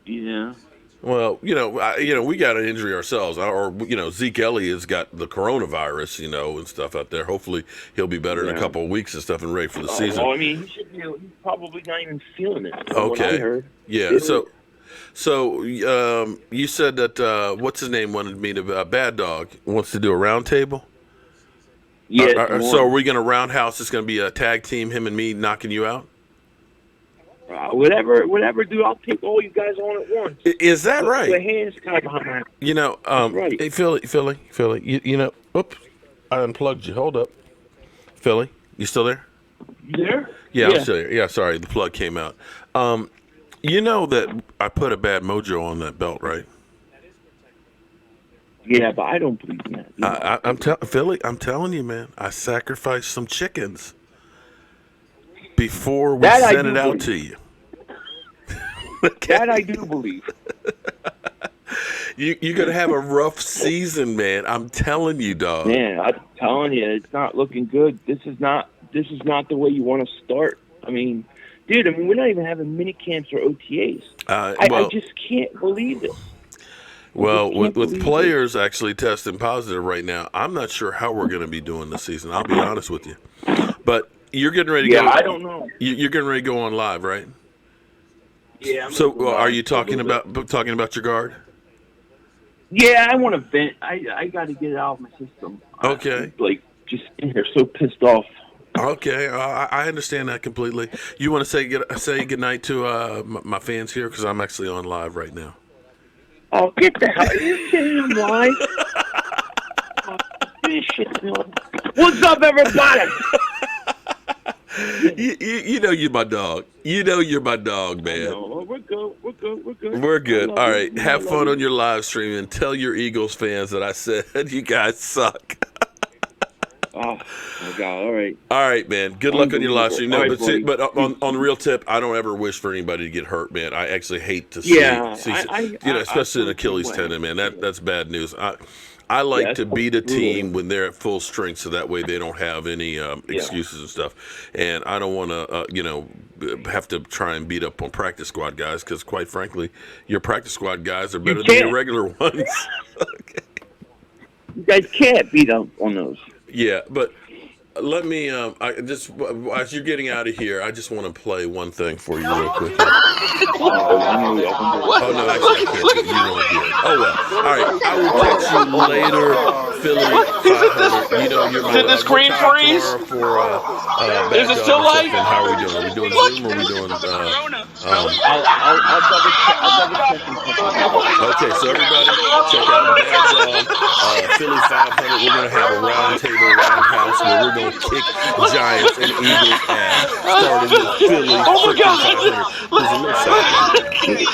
Yeah. Well, we got an injury ourselves, or Zeke Elliott's got the coronavirus, and stuff out there. Hopefully, he'll be better in a couple of weeks and stuff and ready for the season. Well, I mean, he's probably not even feeling it. Okay. What I heard. Yeah. So you said that what's his name wanted me to Bad Dog wants to do a round table. Yeah. So are we going to roundhouse? It's going to be a tag team, him and me knocking you out. Whatever, dude. I'll take all you guys on at once. Is that right? The hands tied behind. Right. Hey, Philly. Oops, I unplugged you. Hold up, Philly. You still there? You there? Yeah, I'm still here. Yeah, sorry, the plug came out. You know that I put a bad mojo on that belt, right? Yeah, but I don't believe in that. Philly, I'm telling you, man. I sacrificed some chickens before we sent it out to you. Okay. That I do believe. You're going to have a rough season, man. I'm telling you, dog. Man, I'm telling you, it's not looking good. This is not the way you want to start. I mean, dude, we're not even having mini camps or OTAs. I just can't believe it. Well, with players actually testing positive right now, I'm not sure how we're going to be doing this season. I'll be honest with you. But you're getting ready to go. Yeah, I don't know. You're getting ready to go on live, right? Yeah. So are you talking about your guard? Yeah, I want to vent. I got to get it out of my system. Okay. I'm, just in here so pissed off. Okay, I understand that completely. You want to say goodnight to my fans here because I'm actually on live right now. Oh, get the hell! Are you kidding me, live? What's up, everybody? You know you're my dog. You know you're my dog, man. We're good. We're good. All right, have fun on your live stream and tell your Eagles fans that I said you guys suck. Oh my God! All right. All right, man. Good luck on your live stream. No, but on the real tip, I don't ever wish for anybody to get hurt, man. I actually hate to see, especially an Achilles tendon, man. That's bad news. I like to beat a team when they're at full strength, so that way they don't have any excuses and stuff. And I don't want to, have to try and beat up on practice squad guys because, quite frankly, your practice squad guys are better than your regular ones. Okay. You guys can't beat up on those. Yeah, but let me as you're getting out of here, I just want to play one thing for you real quick. Oh no, actually I can't. You won't hear it. Oh well. All right, I will catch you later, Philly 500. You know you're my Did the screen freeze? Is it still live? And how are we doing? Are we doing Zoom or are we doing I'll double check. Okay, so everybody check out Bad Dog, Philly 500. We're gonna have a roundhouse where we're gonna kick Giants and Eagles ass, starting with Philly 500. There's a little side. Okay,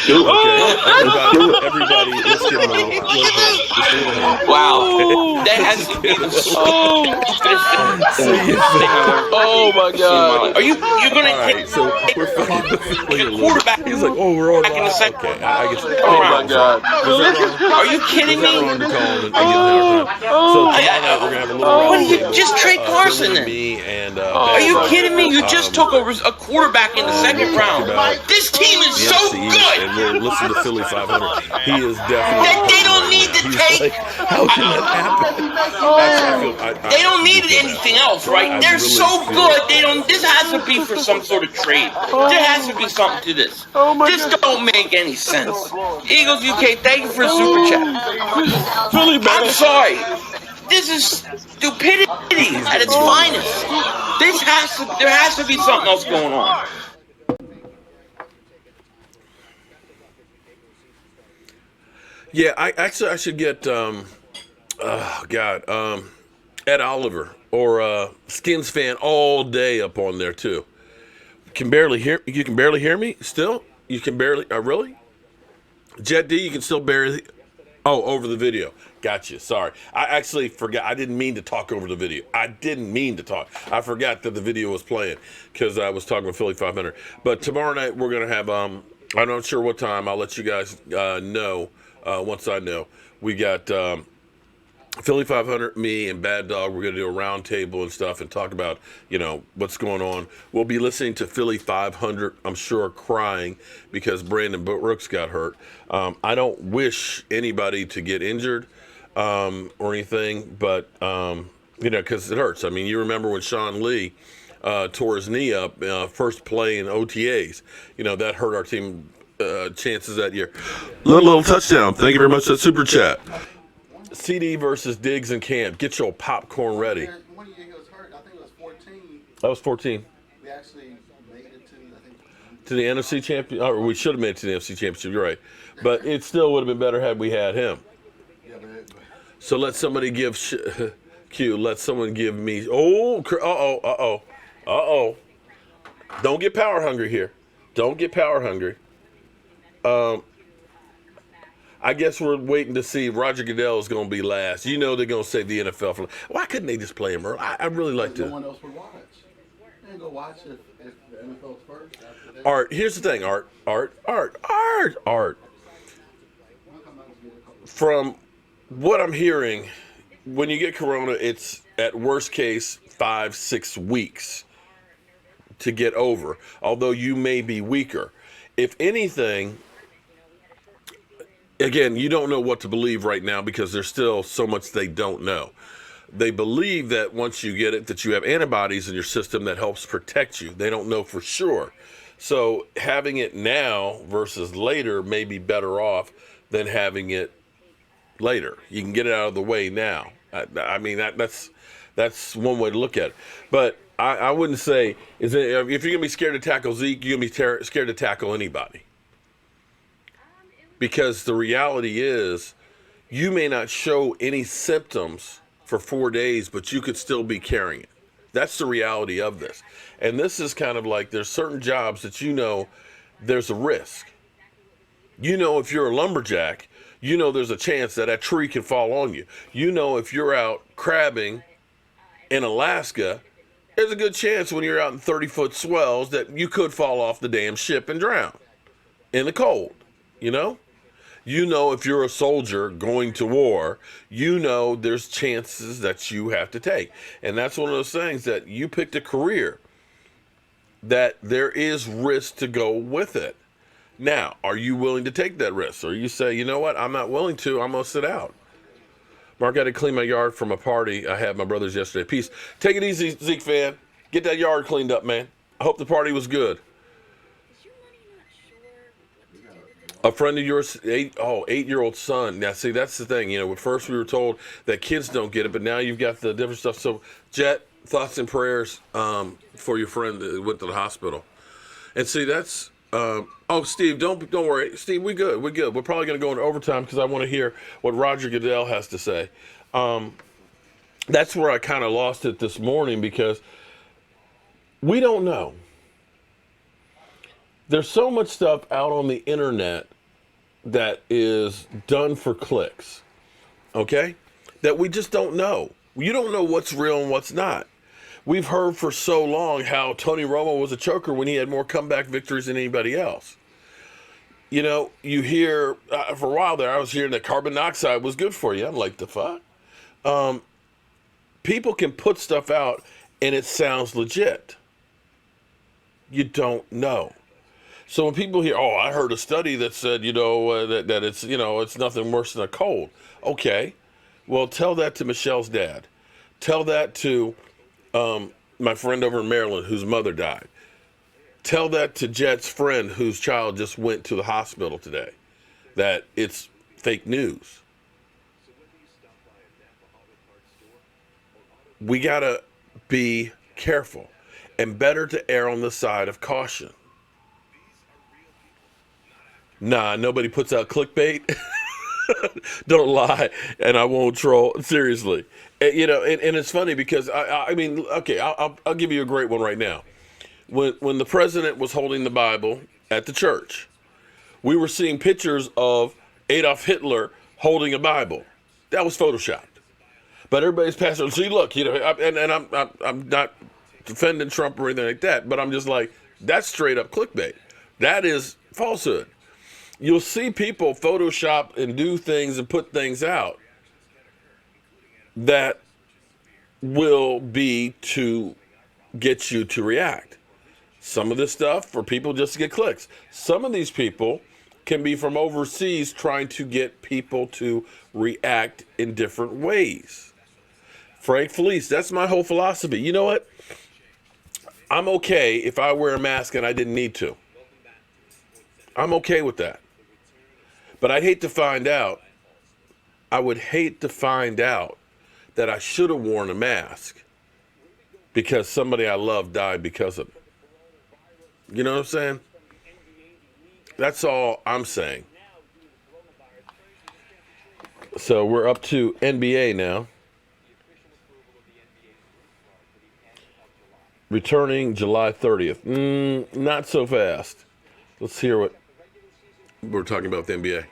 everybody, let's give them a little hand. Wow, that has to be oh my God! Are you gonna take? So we're fucking quarterback? He's like, oh, we're on. Back in the second. Okay, I guess. Oh my God! Are you kidding me? So tonight we're gonna have a little. What are you just Trey Carson? Me and. Are you kidding me? You just took over a quarterback in the second round. This team is so good. And we'll listen to Philly 500. He is definitely. They don't need to okay? How can that happen? They don't need anything else, right? They're so good. They don't. This has to be for some sort of trade. There has to be something to this. This don't make any sense. Eagles UK, thank you for the super chat. Philly, man. I'm sorry. This is stupidity at its finest. There has to be something else going on. Yeah, I should get Ed Oliver or Skins fan all day up on there too. You can barely hear me still? You can barely really? Jet D, you can still barely over the video. Gotcha. Sorry. I actually forgot. I didn't mean to talk over the video. I didn't mean to talk. I forgot that the video was playing because I was talking with Philly 500. But tomorrow night we're going to have I'm not sure what time. I'll let you guys know once I know. We got Philly 500, me, and Bad Dog. We're going to do a round table and stuff and talk about, what's going on. We'll be listening to Philly 500, I'm sure, crying because Brandon Brooks got hurt. I don't wish anybody to get injured or anything, but, because it hurts. I mean, you remember when Sean Lee tore his knee up first play in OTAs. That hurt our team chances that year. Little touchdown. Thank you very much for that super chat. CD versus Diggs and Cam. Get your popcorn ready. One year he was hurt. I think it was 14. That was 14. We actually made it to the NFC champion. Or we should have made it to the NFC championship. You're right, but it still would have been better had we had him. Yeah, so let somebody give Q. Let someone give me. Don't get power hungry here. Don't get power hungry. I guess we're waiting to see. Roger Goodell is going to be last. They're going to save the NFL from. Why couldn't they just play him early? I really like to. No one else would watch. They ain't go watch if the NFL's first. Art, here's the thing. Art. From what I'm hearing, when you get corona, it's at worst case 5-6 weeks to get over. Although you may be weaker. If anything. Again, you don't know what to believe right now because there's still so much they don't know. They believe that once you get it, that you have antibodies in your system that helps protect you. They don't know for sure. So having it now versus later may be better off than having it later. You can get it out of the way now. I mean, that's one way to look at it. But I wouldn't say, if you're going to be scared to tackle Zeke, you're going to be scared to tackle anybody. Because the reality is, you may not show any symptoms for 4 days, but you could still be carrying it. That's the reality of this. And this is kind of like there's certain jobs that there's a risk. If you're a lumberjack, there's a chance that tree can fall on you. If you're out crabbing in Alaska, there's a good chance when you're out in 30-foot swells that you could fall off the damn ship and drown in the cold, if you're a soldier going to war, there's chances that you have to take. And that's one of those things that you picked a career that there is risk to go with it. Now, are you willing to take that risk? Or you say, you know what, I'm not willing to, I'm going to sit out. Mark, I had to clean my yard from a party I had my brothers yesterday. Peace. Take it easy, Zeke fan. Get that yard cleaned up, man. I hope the party was good. A friend of yours, 8-year-old son. Now, see, that's the thing. At first we were told that kids don't get it, but now you've got the different stuff. So, Jet, thoughts and prayers for your friend that went to the hospital. And see, that's. Steve, don't worry. Steve, we're good. We're probably going to go into overtime because I want to hear what Roger Goodell has to say. That's where I kind of lost it this morning because we don't know. There's so much stuff out on the internet that is done for clicks, okay? That we just don't know. You don't know what's real and what's not. We've heard for so long how Tony Romo was a choker when he had more comeback victories than anybody else. You hear, for a while there, I was hearing that carbon dioxide was good for you. I'm like, the fuck? People can put stuff out and it sounds legit. You don't know. So when people hear, oh, I heard a study that said, that it's, it's nothing worse than a cold. Okay. Well, tell that to Michelle's dad. Tell that to my friend over in Maryland whose mother died. Tell that to Jet's friend whose child just went to the hospital today, that it's fake news. We got to be careful and better to err on the side of caution. Nah, nobody puts out clickbait. Don't lie, and I won't troll. Seriously. And it's funny because, I'll give you a great one right now. When the president was holding the Bible at the church, we were seeing pictures of Adolf Hitler holding a Bible. That was photoshopped. But everybody's passing. See, look, I'm not defending Trump or anything like that, but I'm just like, that's straight up clickbait. That is falsehood. You'll see people Photoshop and do things and put things out that will be to get you to react. Some of this stuff for people just to get clicks. Some of these people can be from overseas trying to get people to react in different ways. Frank Felice, that's my whole philosophy. You know what? I'm okay if I wear a mask and I didn't need to. I'm okay with that. But I would hate to find out that I should have worn a mask because somebody I love died because of it. You know what I'm saying? That's all I'm saying. So we're up to NBA now. Returning July 30th. Not so fast. Let's hear what we're talking about with the NBA.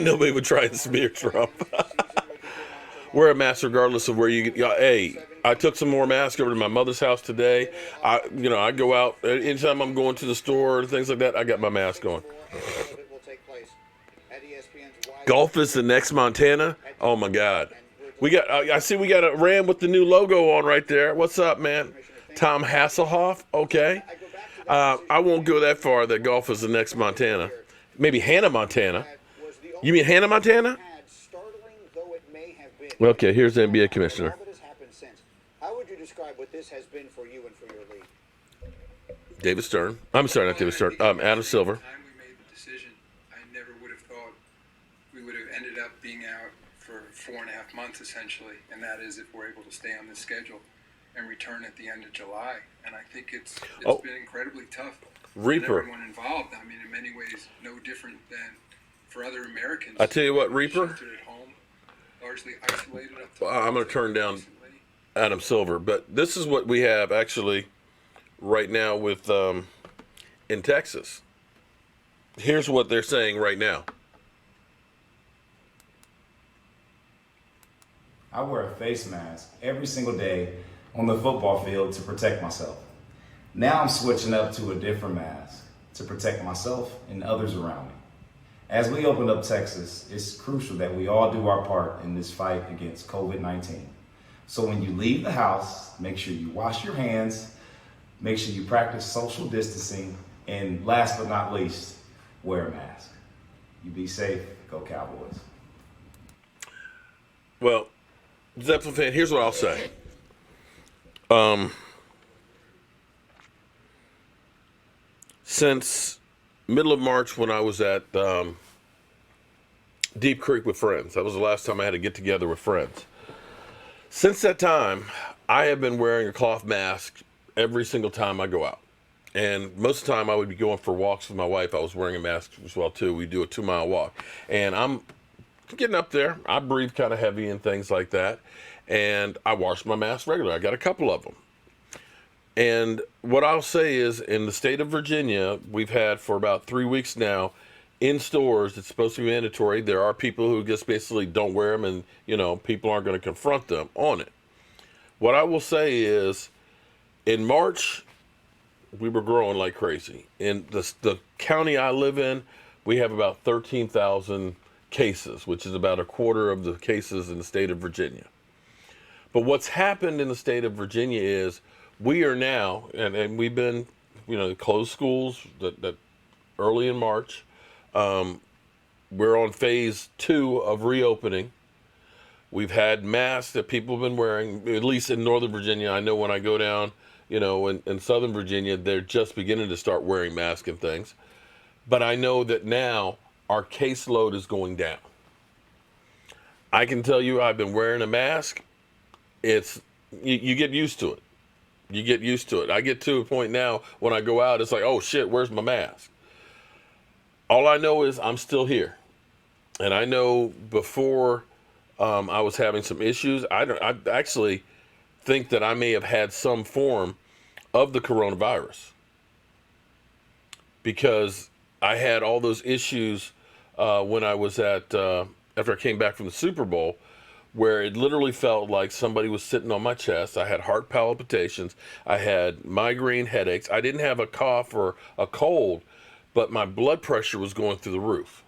Nobody would try and smear Trump. Wear a mask regardless of where you get. Hey, I took some more masks over to my mother's house today. I go out anytime I'm going to the store and things like that. I got my mask on. Golf is the next Montana. Oh my God, I see we got a Ram with the new logo on right there. What's up, man? Tom Hasselhoff. Okay, I won't go that far. That golf is the next Montana. Maybe Hannah, Montana. You mean Hannah, Montana? Okay, here's the NBA commissioner. How would you describe what this has been for you and for your league? David Stern. I'm sorry, not David Stern. Adam Silver. At the time we made the decision, I never would have thought we would have ended up being out for 4.5 months essentially, and that is if we're able to stay on this schedule and return at the end of July. And I think it's been incredibly tough. Reaper. And everyone involved. I mean, in many ways, no different than for other Americans. I tell you what, Reaper. Sheltered at home, largely isolated up to I'm going to turn down Adam Silver, but this is what we have actually right now with in Texas. Here's what they're saying right now. I wear a face mask every single day on the football field to protect myself. Now I'm switching up to a different mask to protect myself and others around me. As we open up Texas, it's crucial that we all do our part in this fight against COVID-19. So when you leave the house, make sure you wash your hands, make sure you practice social distancing, and last but not least, wear a mask. You be safe, go Cowboys. Well, Zeppelin fan, here's what I'll say. Since middle of March when I was at Deep Creek with friends, that was the last time I had to get together with friends. Since that time, I have been wearing a cloth mask every single time I go out. And most of the time I would be going for walks with my wife. I was wearing a mask as well too. We do a 2-mile walk. And I'm getting up there. I breathe kind of heavy and things like that. And I wash my mask regularly. I got a couple of them. And what I'll say is in the state of Virginia, we've had for about 3 weeks now, in stores, it's supposed to be mandatory. There are people who just basically don't wear them and, people aren't going to confront them on it. What I will say is in March, we were growing like crazy. In the county I live in, we have about 13,000 cases, which is about a quarter of the cases in the state of Virginia. But what's happened in the state of Virginia is we are now, and we've been, closed schools that early in March. We're on phase 2 of reopening. We've had masks that people have been wearing, at least in Northern Virginia. I know when I go down, in Southern Virginia, they're just beginning to start wearing masks and things. But I know that now our caseload is going down. I can tell you I've been wearing a mask. You get used to it. You get used to it. I get to a point now when I go out, it's like, oh shit, where's my mask? All I know is I'm still here. And I know before I was having some issues, I actually think that I may have had some form of the coronavirus, because I had all those issues when I was after I came back from the Super Bowl, where it literally felt like somebody was sitting on my chest. I had heart palpitations. I had migraine headaches. I didn't have a cough or a cold, but my blood pressure was going through the roof.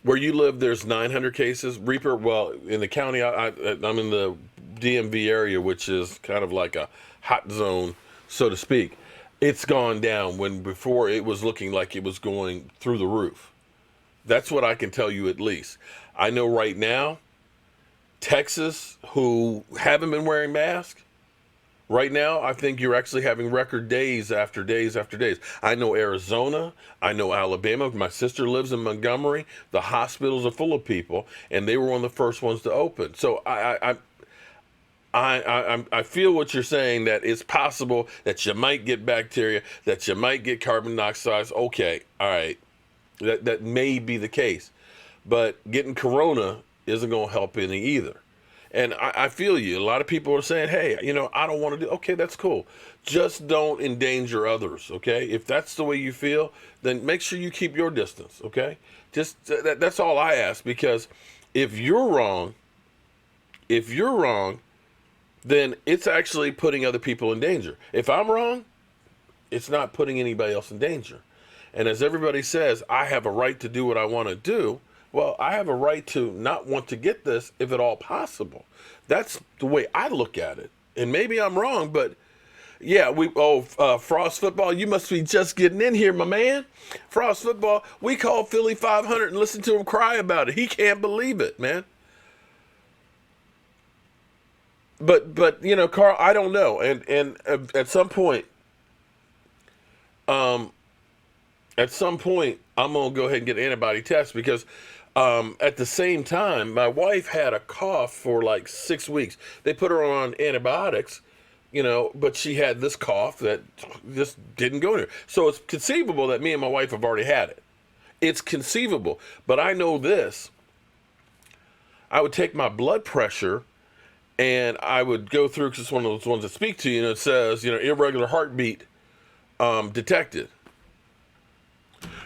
Where you live, there's 900 cases. Reaper, well, in the county, I'm in the DMV area, which is kind of like a hot zone, so to speak. It's gone down when before it was looking like it was going through the roof. That's what I can tell you at least. I know right now, Texas, who haven't been wearing masks, right now, I think you're actually having record days after days after days. I know Arizona. I know Alabama. My sister lives in Montgomery. The hospitals are full of people, and they were one of the first ones to open. So I feel what you're saying, that it's possible that you might get bacteria, that you might get carbon dioxide. Okay, all right. That may be the case. But getting corona isn't going to help any either. And I feel you. A lot of people are saying, hey, I don't want to do. Okay, that's cool. Just don't endanger others, okay? If that's the way you feel, then make sure you keep your distance, okay? Just that's all I ask, because if you're wrong, then it's actually putting other people in danger. If I'm wrong, it's not putting anybody else in danger. And as everybody says, I have a right to do what I want to do. Well, I have a right to not want to get this if at all possible. That's the way I look at it. And maybe I'm wrong, but yeah, Frost Football, you must be just getting in here, my man. Frost Football, we call Philly 500 and listen to him cry about it. He can't believe it, man. But Carl, I don't know. And at some point, I'm going to go ahead and get an antibody test, because at the same time, my wife had a cough for like 6 weeks. They put her on antibiotics, but she had this cough that just didn't go anywhere. So it's conceivable that me and my wife have already had it. It's conceivable. But I know this. I would take my blood pressure and I would go through, because it's one of those ones that speak to you, and it says, irregular heartbeat detected.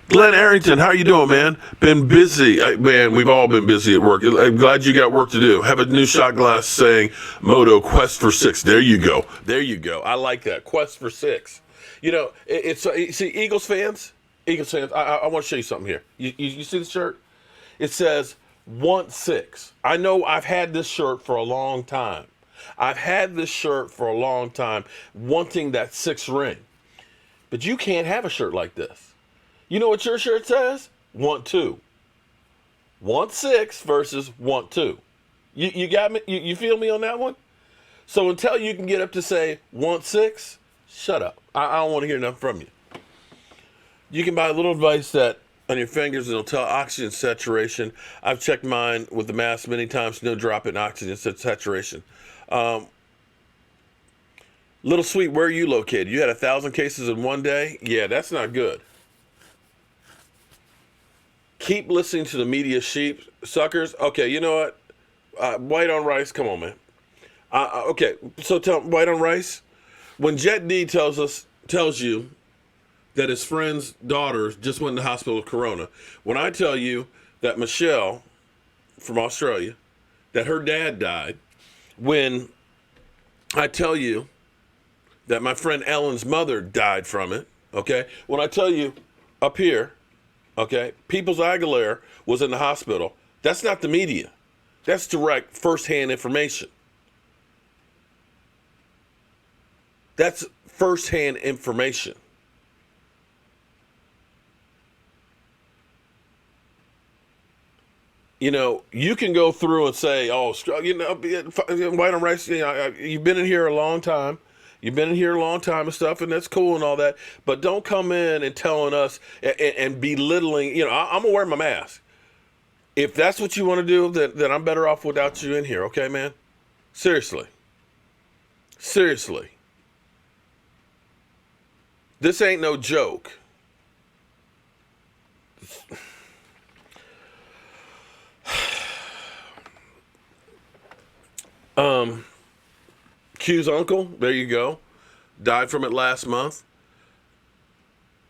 Glenn Arrington, how you doing, man? Been busy. Man, we've all been busy at work. I'm glad you got work to do. Have a new shot glass saying, Moto, quest for 6. There you go. There you go. I like that. Quest for 6. See, Eagles fans, I want to show you something here. You see the shirt? It says, want 6. I know I've had this shirt for a long time. Wanting that 6 ring. But you can't have a shirt like this. You know what your shirt says? Want 2. Want 6 versus want 2. You got me? You feel me on that one? So until you can get up to say want 6, shut up. I don't want to hear nothing from you. You can buy a little device that on your fingers, it'll tell oxygen saturation. I've checked mine with the mask many times, no drop in oxygen saturation. Little Sweet, where are you located? You had 1,000 cases in one day? Yeah, that's not good. Keep listening to the media sheep, suckers. Okay, you know what? White on rice, come on, man. Okay, so tell White on rice. When Jet D tells you that his friend's daughter just went to the hospital with corona, when I tell you that Michelle from Australia, that her dad died, when I tell you that my friend Ellen's mother died from it, okay? When I tell you up here, okay, Peoples Aguilera was in the hospital, that's not the media. That's direct, first-hand information. That's firsthand information. You know, you can go through and say, oh, you know, white and rice, you know, you've been in here a long time. You've been in here a long time and stuff, and that's cool and all that. But don't come in and telling us and belittling. You know, I'm going to wear my mask. If that's what you want to do, then I'm better off without you in here. Okay, man? Seriously. Seriously. This ain't no joke. Q's uncle, there you go, died from it last month.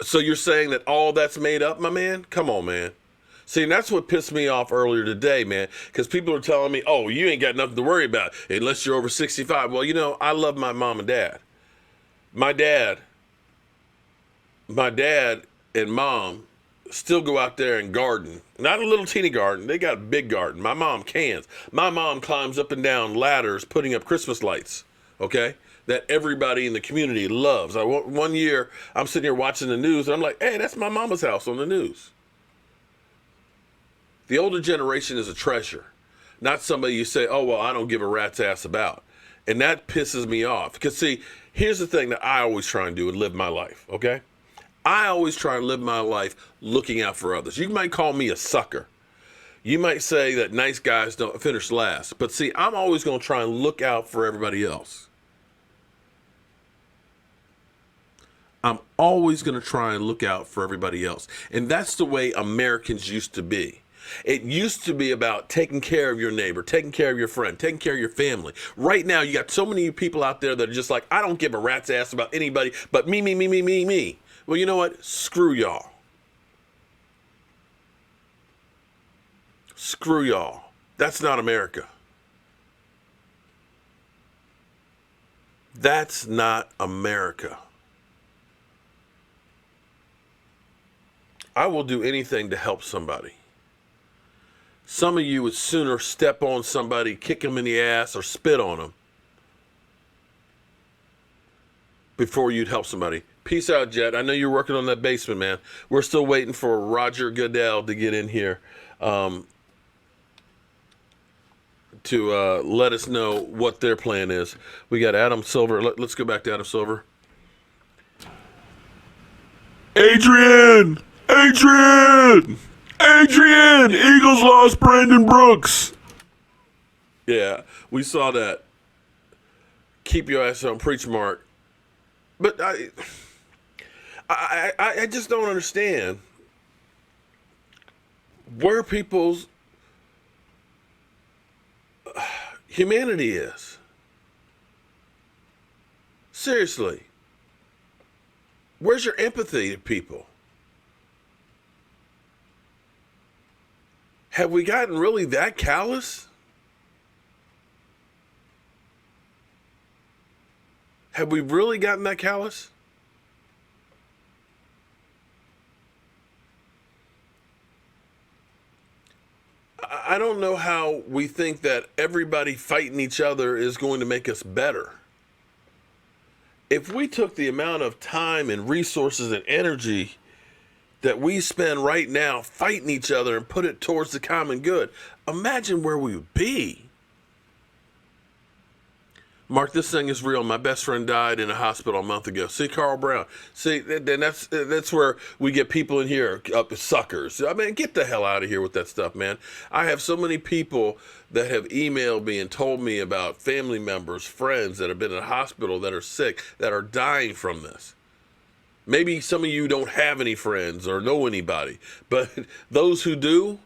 So you're saying that all that's made up, my man? Come on, man. See, and that's what pissed me off earlier today, man, because people are telling me, oh, you ain't got nothing to worry about unless you're over 65. Well, you know, I love my mom and dad. My dad and mom still go out there and garden. Not a little teeny garden. They got a big garden. My mom cans. My mom climbs up and down ladders putting up Christmas lights, okay, that everybody in the community loves. One year, I'm sitting here watching the news, and I'm like, hey, that's my mama's house on the news. The older generation is a treasure, not somebody you say, oh, well, I don't give a rat's ass about. And that pisses me off. Because, see, here's the thing that I always try and do and live my life, okay? I always try and live my life looking out for others. You might call me a sucker. You might say that nice guys don't finish last. But see, I'm always going to try and look out for everybody else. I'm always going to try and look out for everybody else. And that's the way Americans used to be. It used to be about taking care of your neighbor, taking care of your friend, taking care of your family. Right now, you got so many people out there that are just like, I don't give a rat's ass about anybody but me. Well, you know what? Screw y'all. Screw y'all. That's not America. That's not America. I will do anything to help somebody. Some of you would sooner step on somebody, kick them in the ass, or spit on them before you'd help somebody. Peace out, Jet. I know you're working on that basement, man. We're still waiting for Roger Goodell to get in here to let us know what their plan is. We got Adam Silver. Let's go back to Adam Silver. Adrian! Eagles lost Brandon Brooks. Yeah, we saw that. Keep your ass on, preach, Mark. But I just don't understand where people's humanity is. Seriously. Where's your empathy to people? Have we gotten really that callous? Have we really gotten that callous? I don't know how we think that everybody fighting each other is going to make us better. If we took the amount of time and resources and energy that we spend right now fighting each other and put it towards the common good, imagine where we would be. Mark, this thing is real. My best friend died in a hospital a month ago. See, Carl Brown. See, then that's where we get people in here up as suckers. I mean, get the hell out of here with that stuff, man. I have so many people that have emailed me and told me about family members, friends that have been in a hospital that are sick, that are dying from this. Maybe some of you don't have any friends or know anybody, but those who do,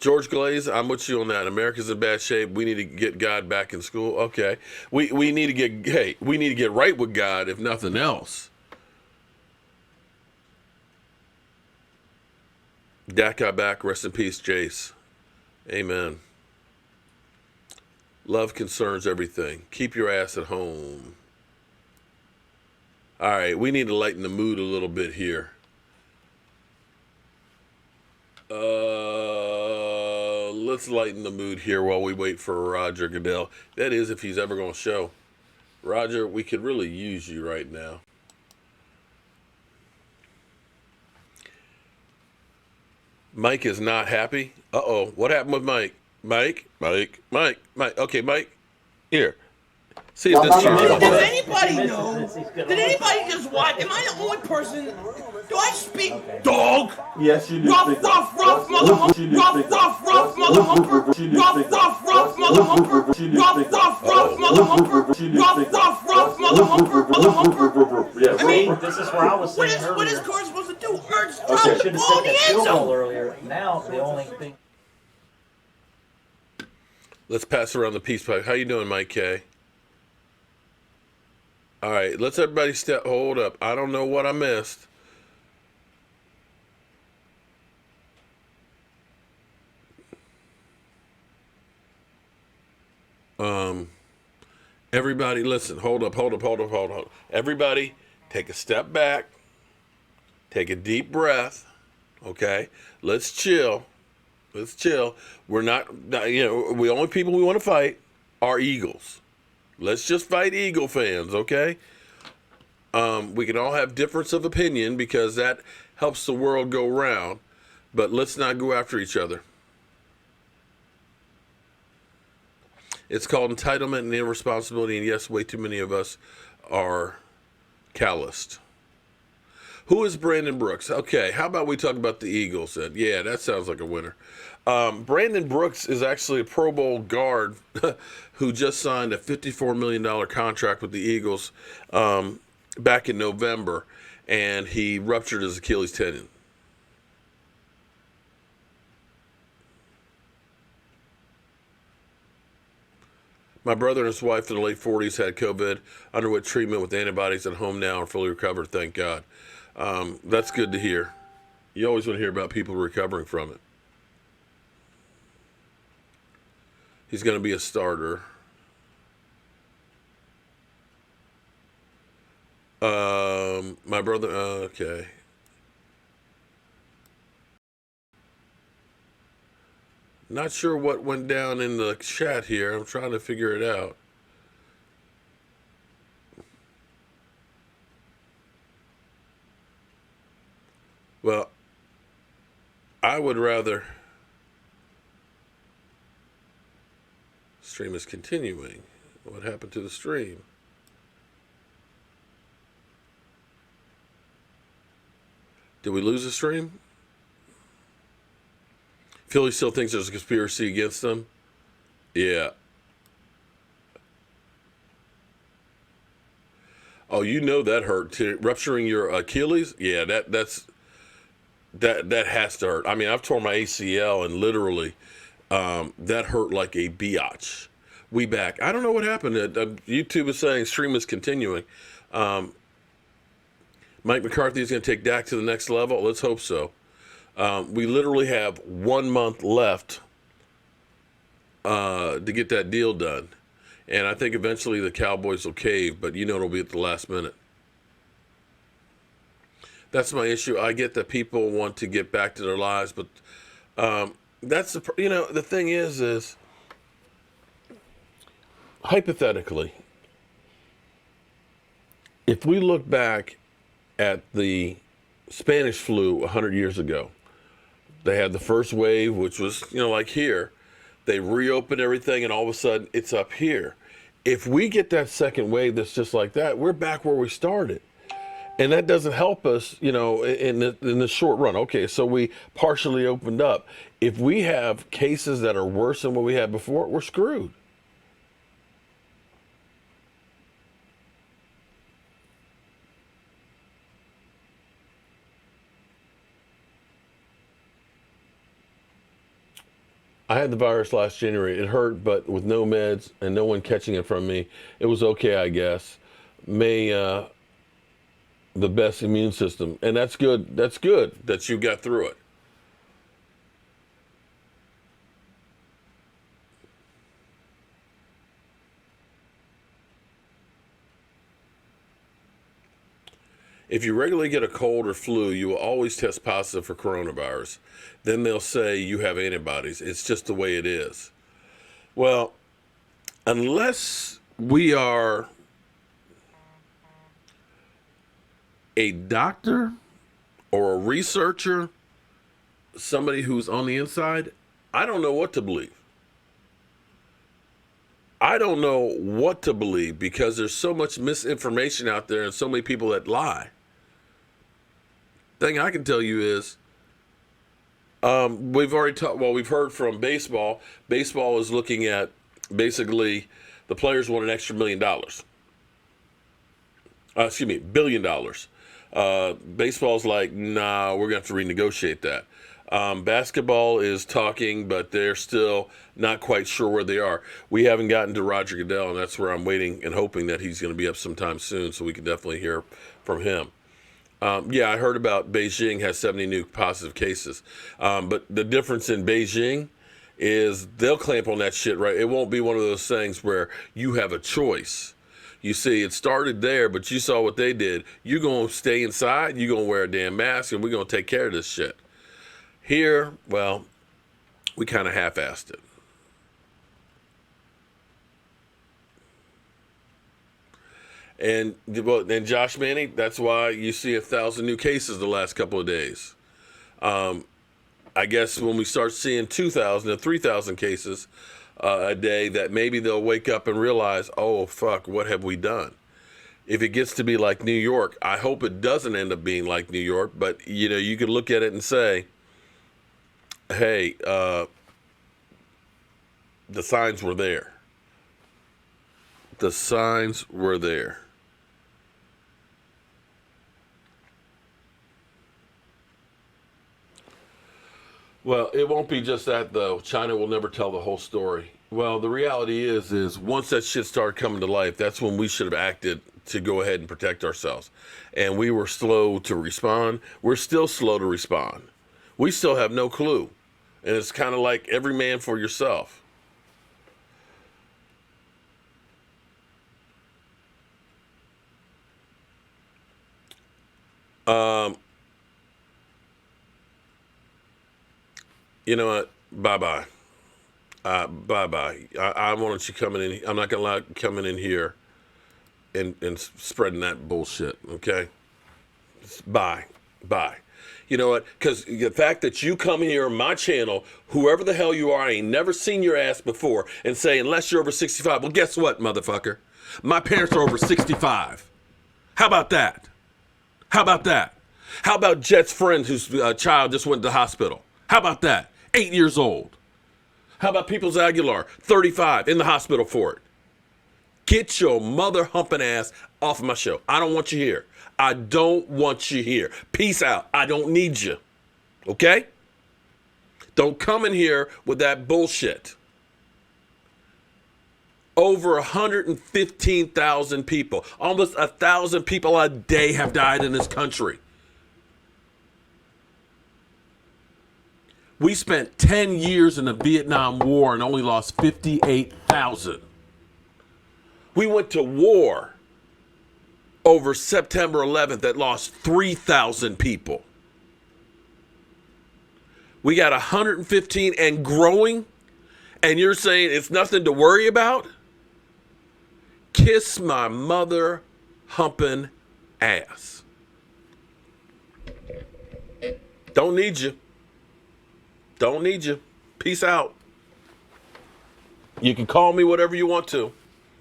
George Glaze, I'm with you on that. America's in bad shape. We need to get God back in school. Okay. We need to get right with God, if nothing else. Dak got back. Rest in peace, Jace. Amen. Love concerns everything. Keep your ass at home. All right, we need to lighten the mood a little bit here. let's lighten the mood here while we wait for Roger Goodell. That is, if he's ever going to show. Roger, we could really use you right now. Mike is not happy. Uh-oh. What happened with Mike? Mike. Okay, Mike. Here. See if this Does anybody know? Did anybody just watch? Am I the only person? Do I speak dog? Yes, you do. Rough, mother humper. Rough, mother humper. Rough, mother humper. Rough, mother humper. Rough, mother humper. I mean, this is where I was saying earlier. What is Carr supposed to do? Hurts, Okay, drop the should have ball said in the that end field goal zone. earlier. Now the only thing. Let's pass around the peace pipe. How you doing, Mike K? All right, let's everybody hold up. I don't know what I missed. Everybody, listen, hold up. Everybody, take a step back. Take a deep breath. Okay? Let's chill. We're not, the only people we want to fight are Eagles. Let's just fight Eagle fans, okay? We can all have difference of opinion because that helps the world go round, but let's not go after each other. It's called entitlement and irresponsibility, and yes, way too many of us are calloused. Who is Brandon Brooks? Okay, how about we talk about the Eagles then? Yeah, that sounds like a winner. Brandon Brooks is actually a Pro Bowl guard who just signed a $54 million contract with the Eagles back in November, and he ruptured his Achilles tendon. My brother and his wife in the late 40s had COVID, underwent treatment with antibodies at home now, and fully recovered, thank God. That's good to hear. You always want to hear about people recovering from it. He's going to be a starter. My brother, okay. Not sure what went down in the chat here. I'm trying to figure it out. Well, I would rather... Stream is continuing. What happened to the stream? Did we lose the stream? Philly still thinks there's a conspiracy against them? Yeah. Oh, you know that hurt. Rupturing your Achilles? Yeah, that has to hurt. I mean, I've torn my ACL and literally that hurt like a biatch. We back. I don't know what happened. YouTube is saying stream is continuing. Mike McCarthy is going to take Dak to the next level. Let's hope so. We literally have 1 month left to get that deal done. And I think eventually the Cowboys will cave, but it'll be at the last minute. That's my issue. I get that people want to get back to their lives, but that's the thing is hypothetically, if we look back at the Spanish flu 100 years ago, they had the first wave, which was, like here. They reopened everything, and all of a sudden, it's up here. If we get that second wave that's just like that, we're back where we started. And that doesn't help us, in the short run. Okay, so we partially opened up. If we have cases that are worse than what we had before, we're screwed. I had the virus last January. It hurt, but with no meds and no one catching it from me, it was okay, I guess. May the best immune system. And that's good. That's good that you got through it. if you regularly get a cold or flu, you will always test positive for coronavirus. Then they'll say you have antibodies. It's just the way it is. Well, unless we are a doctor or a researcher, somebody who's on the inside, I don't know what to believe. I don't know what to believe because there's so much misinformation out there and so many people that lie. Thing I can tell you is, we've heard from baseball. Baseball is looking at basically the players want an extra $1 million. $1 billion. Baseball's like, nah, we're going to have to renegotiate that. Basketball is talking, but they're still not quite sure where they are. We haven't gotten to Roger Goodell, and that's where I'm waiting and hoping that he's going to be up sometime soon so we can definitely hear from him. Yeah, I heard about Beijing has 70 new positive cases. But the difference in Beijing is they'll clamp on that shit, right? It won't be one of those things where you have a choice. You see, it started there, but you saw what they did. You're going to stay inside, you're going to wear a damn mask, and we're going to take care of this shit. Here, well, we kind of half-assed it. And Josh Manning, that's why you see 1,000 new cases the last couple of days. I guess when we start seeing 2,000 or 3,000 cases a day, that maybe they'll wake up and realize, oh, fuck, what have we done? If it gets to be like New York, I hope it doesn't end up being like New York, but, you know, you could look at it and say, hey, the signs were there. The signs were there. Well, it won't be just that, though. China will never tell the whole story. Well, the reality is once that shit started coming to life, that's when we should have acted to go ahead and protect ourselves. And we were slow to respond. We're still slow to respond. We still have no clue. And it's kind of like every man for yourself. You know what? Bye-bye. Bye-bye. I wanted you coming in. I'm not going to allow you coming in here and spreading that bullshit, okay? Bye. Bye. You know what? Because the fact that you come here on my channel, whoever the hell you are, I ain't never seen your ass before, and say, unless you're over 65. Well, guess what, motherfucker? My parents are over 65. How about that? How about that? How about Jet's friend whose child just went to the hospital? How about that? 8 years old. How about Peoples Aguilar, 35, in the hospital for it? Get your mother humping ass off of my show. I don't want you here. I don't want you here. Peace out. I don't need you. Okay? Don't come in here with that bullshit. Over 115,000 people, almost 1,000 people a day have died in this country. We spent 10 years in the Vietnam War and only lost 58,000. We went to war over September 11th that lost 3,000 people. We got 115 and growing, and you're saying it's nothing to worry about? Kiss my mother humping ass. Don't need you. Don't need you. Peace out. You can call me whatever you want to.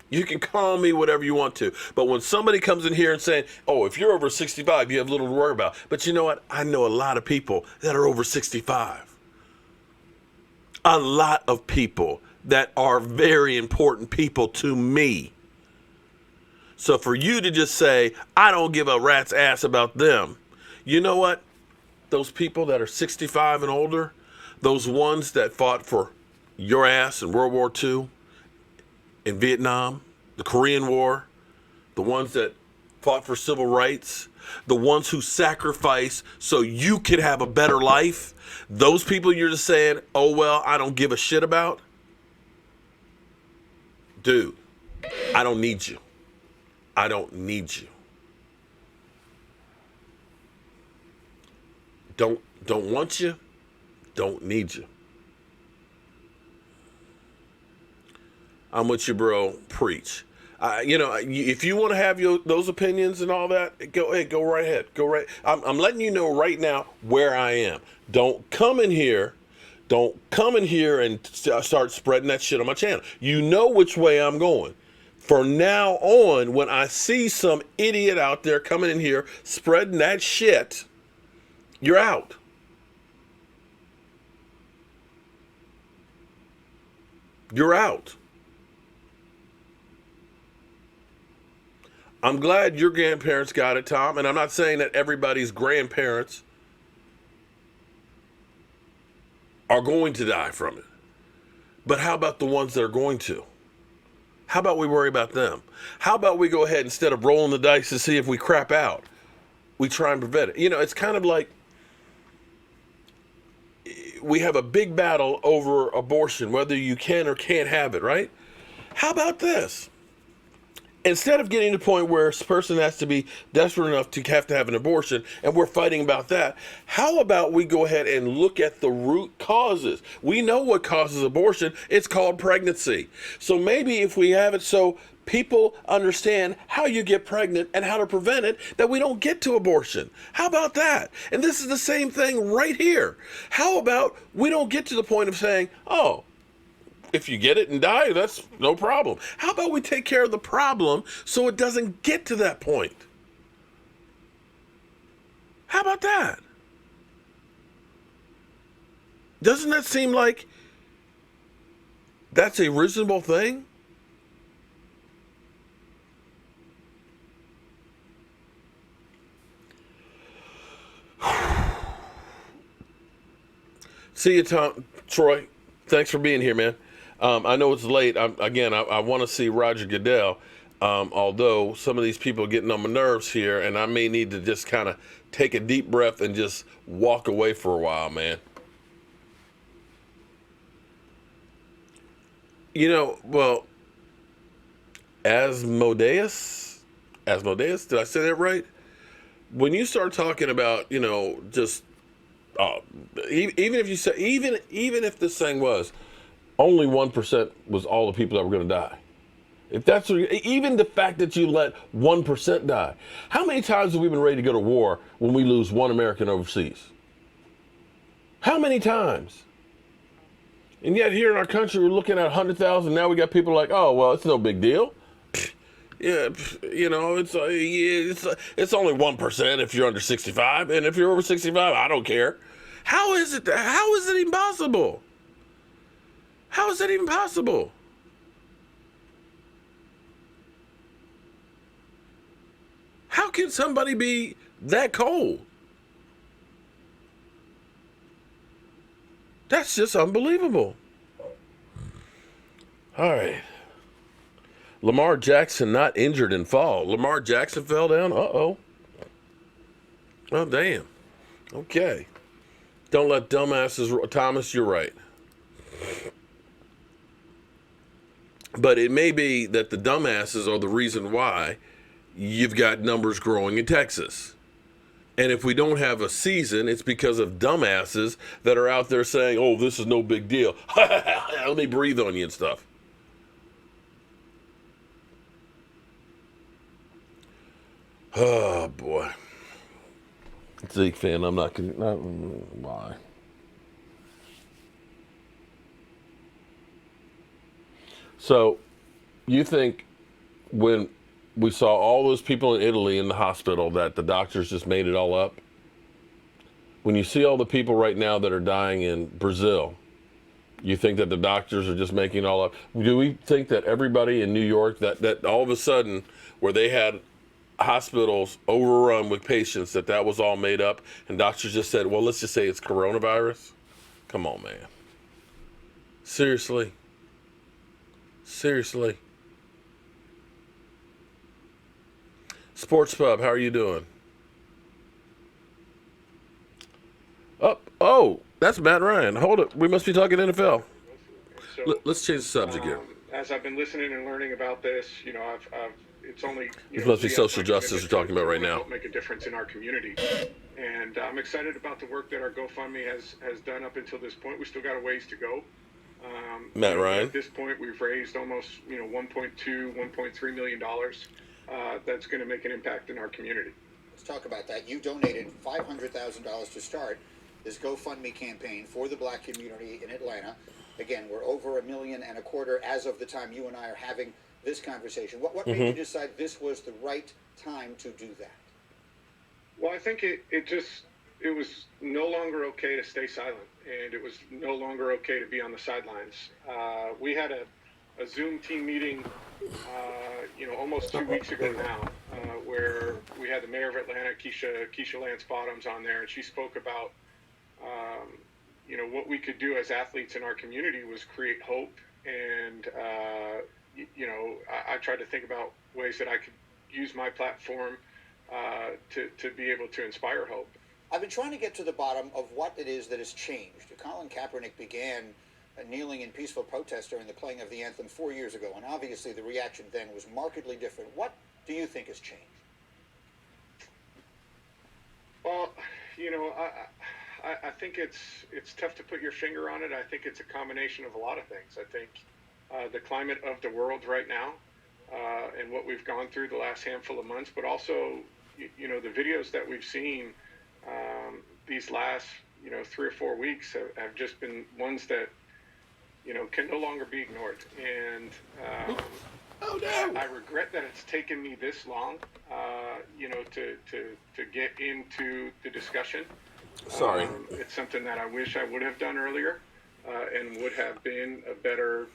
You can call me whatever you want to. But when somebody comes in here and saying, oh, if you're over 65, you have little to worry about. But you know what? I know a lot of people that are over 65. A lot of people that are very important people to me. So for you to just say, I don't give a rat's ass about them. You know what? Those people that are 65 and older, those ones that fought for your ass in World War II, in Vietnam, the Korean War, the ones that fought for civil rights, the ones who sacrificed so you could have a better life, those people you're just saying, oh, well, I don't give a shit about. Dude, I don't need you. I don't need you. Don't want you, don't need you. I'm with you, bro. Preach. If you want to have those opinions and all that, go right ahead. Go right. I'm letting you know right now where I am. Don't come in here and start spreading that shit on my channel. You know which way I'm going. From now on, when I see some idiot out there coming in here spreading that shit, you're out. You're out. I'm glad your grandparents got it, Tom, and I'm not saying that everybody's grandparents are going to die from it. But how about the ones that are going to? How about we worry about them? How about we go ahead, instead of rolling the dice to see if we crap out, we try and prevent it? It's kind of like we have a big battle over abortion, whether you can or can't have it, right? How about this? Instead of getting to the point where a person has to be desperate enough to have an abortion, and we're fighting about that, how about we go ahead and look at the root causes? We know what causes abortion. It's called pregnancy. So maybe if we have it so people understand how you get pregnant and how to prevent it, that we don't get to abortion. How about that? And this is the same thing right here. How about we don't get to the point of saying, oh, if you get it and die, that's no problem. How about we take care of the problem so it doesn't get to that point? How about that? Doesn't that seem like that's a reasonable thing? See you, Troy. Thanks for being here, man. I know it's late. I want to see Roger Goodell, although some of these people are getting on my nerves here, and I may need to just kind of take a deep breath and just walk away for a while, man. Well, Asmodeus, did I say that right? When you start talking about, just even if you say, even if this thing was only 1% was all the people that were going to die. If that's even the fact that you let 1% die, how many times have we been ready to go to war when we lose one American overseas? How many times? And yet here in our country, we're looking at 100,000. Now we got people like, oh, well, it's no big deal. Yeah, it's only 1% if you're under 65, and if you're over 65, I don't care. How is it even possible? How is that even possible? How can somebody be that cold? That's just unbelievable. All right. Lamar Jackson not injured in fall. Lamar Jackson fell down? Uh-oh. Oh, damn. Okay. Don't let dumbasses... Thomas, you're right. But it may be that the dumbasses are the reason why you've got numbers growing in Texas. And if we don't have a season, it's because of dumbasses that are out there saying, oh, this is no big deal. Let me breathe on you and stuff. Oh, boy. Zeke fan, I'm not going to... Why? So, you think when we saw all those people in Italy in the hospital that the doctors just made it all up? When you see all the people right now that are dying in Brazil, you think that the doctors are just making it all up? Do we think that everybody in New York, that all of a sudden, where they had hospitals overrun with patients, that was all made up, and doctors just said, well, let's just say it's coronavirus? Come on, man. Seriously? Seriously? Sports Pub, how are you doing? Oh, that's Matt Ryan. Hold it. We must be talking NFL. So, Let's change the subject here. As I've been listening and learning about this, it's only. This must be social justice we're talking about right now. Help make a difference in our community, and I'm excited about the work that our GoFundMe has done up until this point. We still got a ways to go. Matt Ryan. At this point, we've raised almost 1.3 million dollars. That's going to make an impact in our community. Let's talk about that. You donated $500,000 to start this GoFundMe campaign for the black community in Atlanta. Again, we're over $1.25 million as of the time you and I are having this conversation. What made you decide this was the right time to do that? Well, I think it was no longer okay to stay silent, and it was no longer okay to be on the sidelines. We had a Zoom team meeting, almost 2 weeks ago now, where we had the mayor of Atlanta, Keisha Lance Bottoms, on there, and she spoke about, what we could do as athletes in our community was create hope. And, I tried to think about ways that I could use my platform to be able to inspire hope. I've been trying to get to the bottom of what it is that has changed. Colin Kaepernick began kneeling in peaceful protest during the playing of the anthem 4 years ago, and obviously the reaction then was markedly different. What do you think has changed? Well, I think it's tough to put your finger on it. I think it's a combination of a lot of things. I think the climate of the world right now and what we've gone through the last handful of months, but also, the videos that we've seen these last, 3 or 4 weeks have just been ones that, can no longer be ignored. And I regret that it's taken me this long, to get into the discussion. Sorry. It's something that I wish I would have done earlier and would have been a better,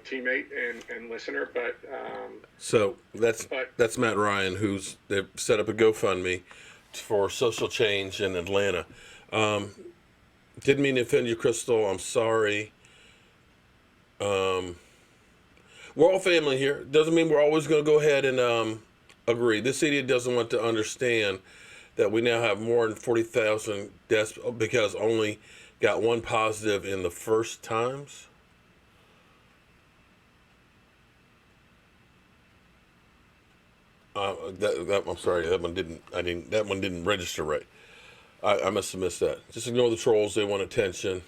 teammate and listener. But so that's Matt Ryan, they've set up a GoFundMe for social change in Atlanta. Didn't mean to offend you, Crystal. I'm sorry. We're all family here. Doesn't mean we're always going to go ahead and agree. This idiot doesn't want to understand that we now have more than 40,000 deaths because only got one positive in the first times. I'm sorry, that one didn't register right. I must have missed that. Just ignore the trolls. They want attention.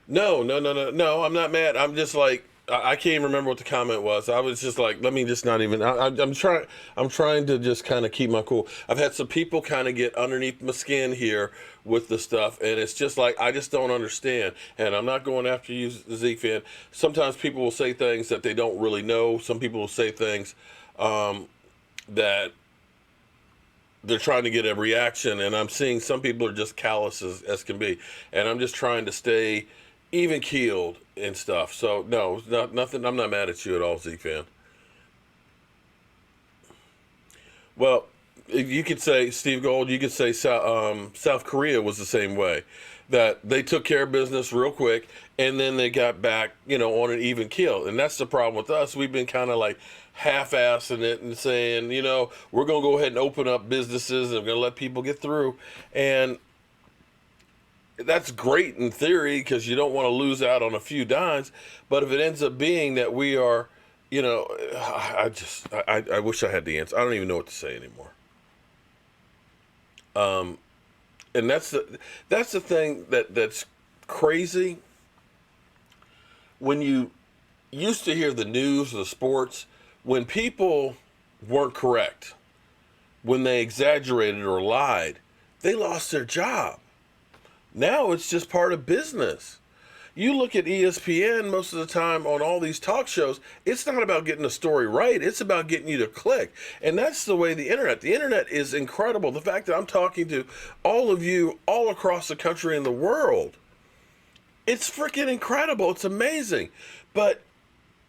No, I'm not mad. I'm just like, I can't even remember what the comment was. I was just like, let me just not even. I'm trying to just kind of keep my cool. I've had some people kind of get underneath my skin here with the stuff, and it's just like I just don't understand. And I'm not going after you, Zeke fan. Sometimes people will say things that they don't really know. Some people will say things that they're trying to get a reaction, and I'm seeing some people are just callous as can be, and I'm just trying to stay even keeled and stuff. So no, nothing. I'm not mad at you at all, Zeke fan. Well, you could say Steve Gold. You could say South Korea was the same way, that they took care of business real quick and then they got back, on an even keel. And that's the problem with us. We've been kind of like half-assing it and saying, we're going to go ahead and open up businesses and we're going to let people get through. And that's great in theory because you don't want to lose out on a few dimes. But if it ends up being that we are, I wish I had the answer. I don't even know what to say anymore. And that's the thing that's crazy. When you used to hear the news, the sports, when people weren't correct, when they exaggerated or lied, they lost their job. Now it's just part of business. You look at ESPN most of the time on all these talk shows, it's not about getting a story right. It's about getting you to click. And that's the way the internet is incredible. The fact that I'm talking to all of you all across the country and the world, it's freaking incredible. It's amazing. But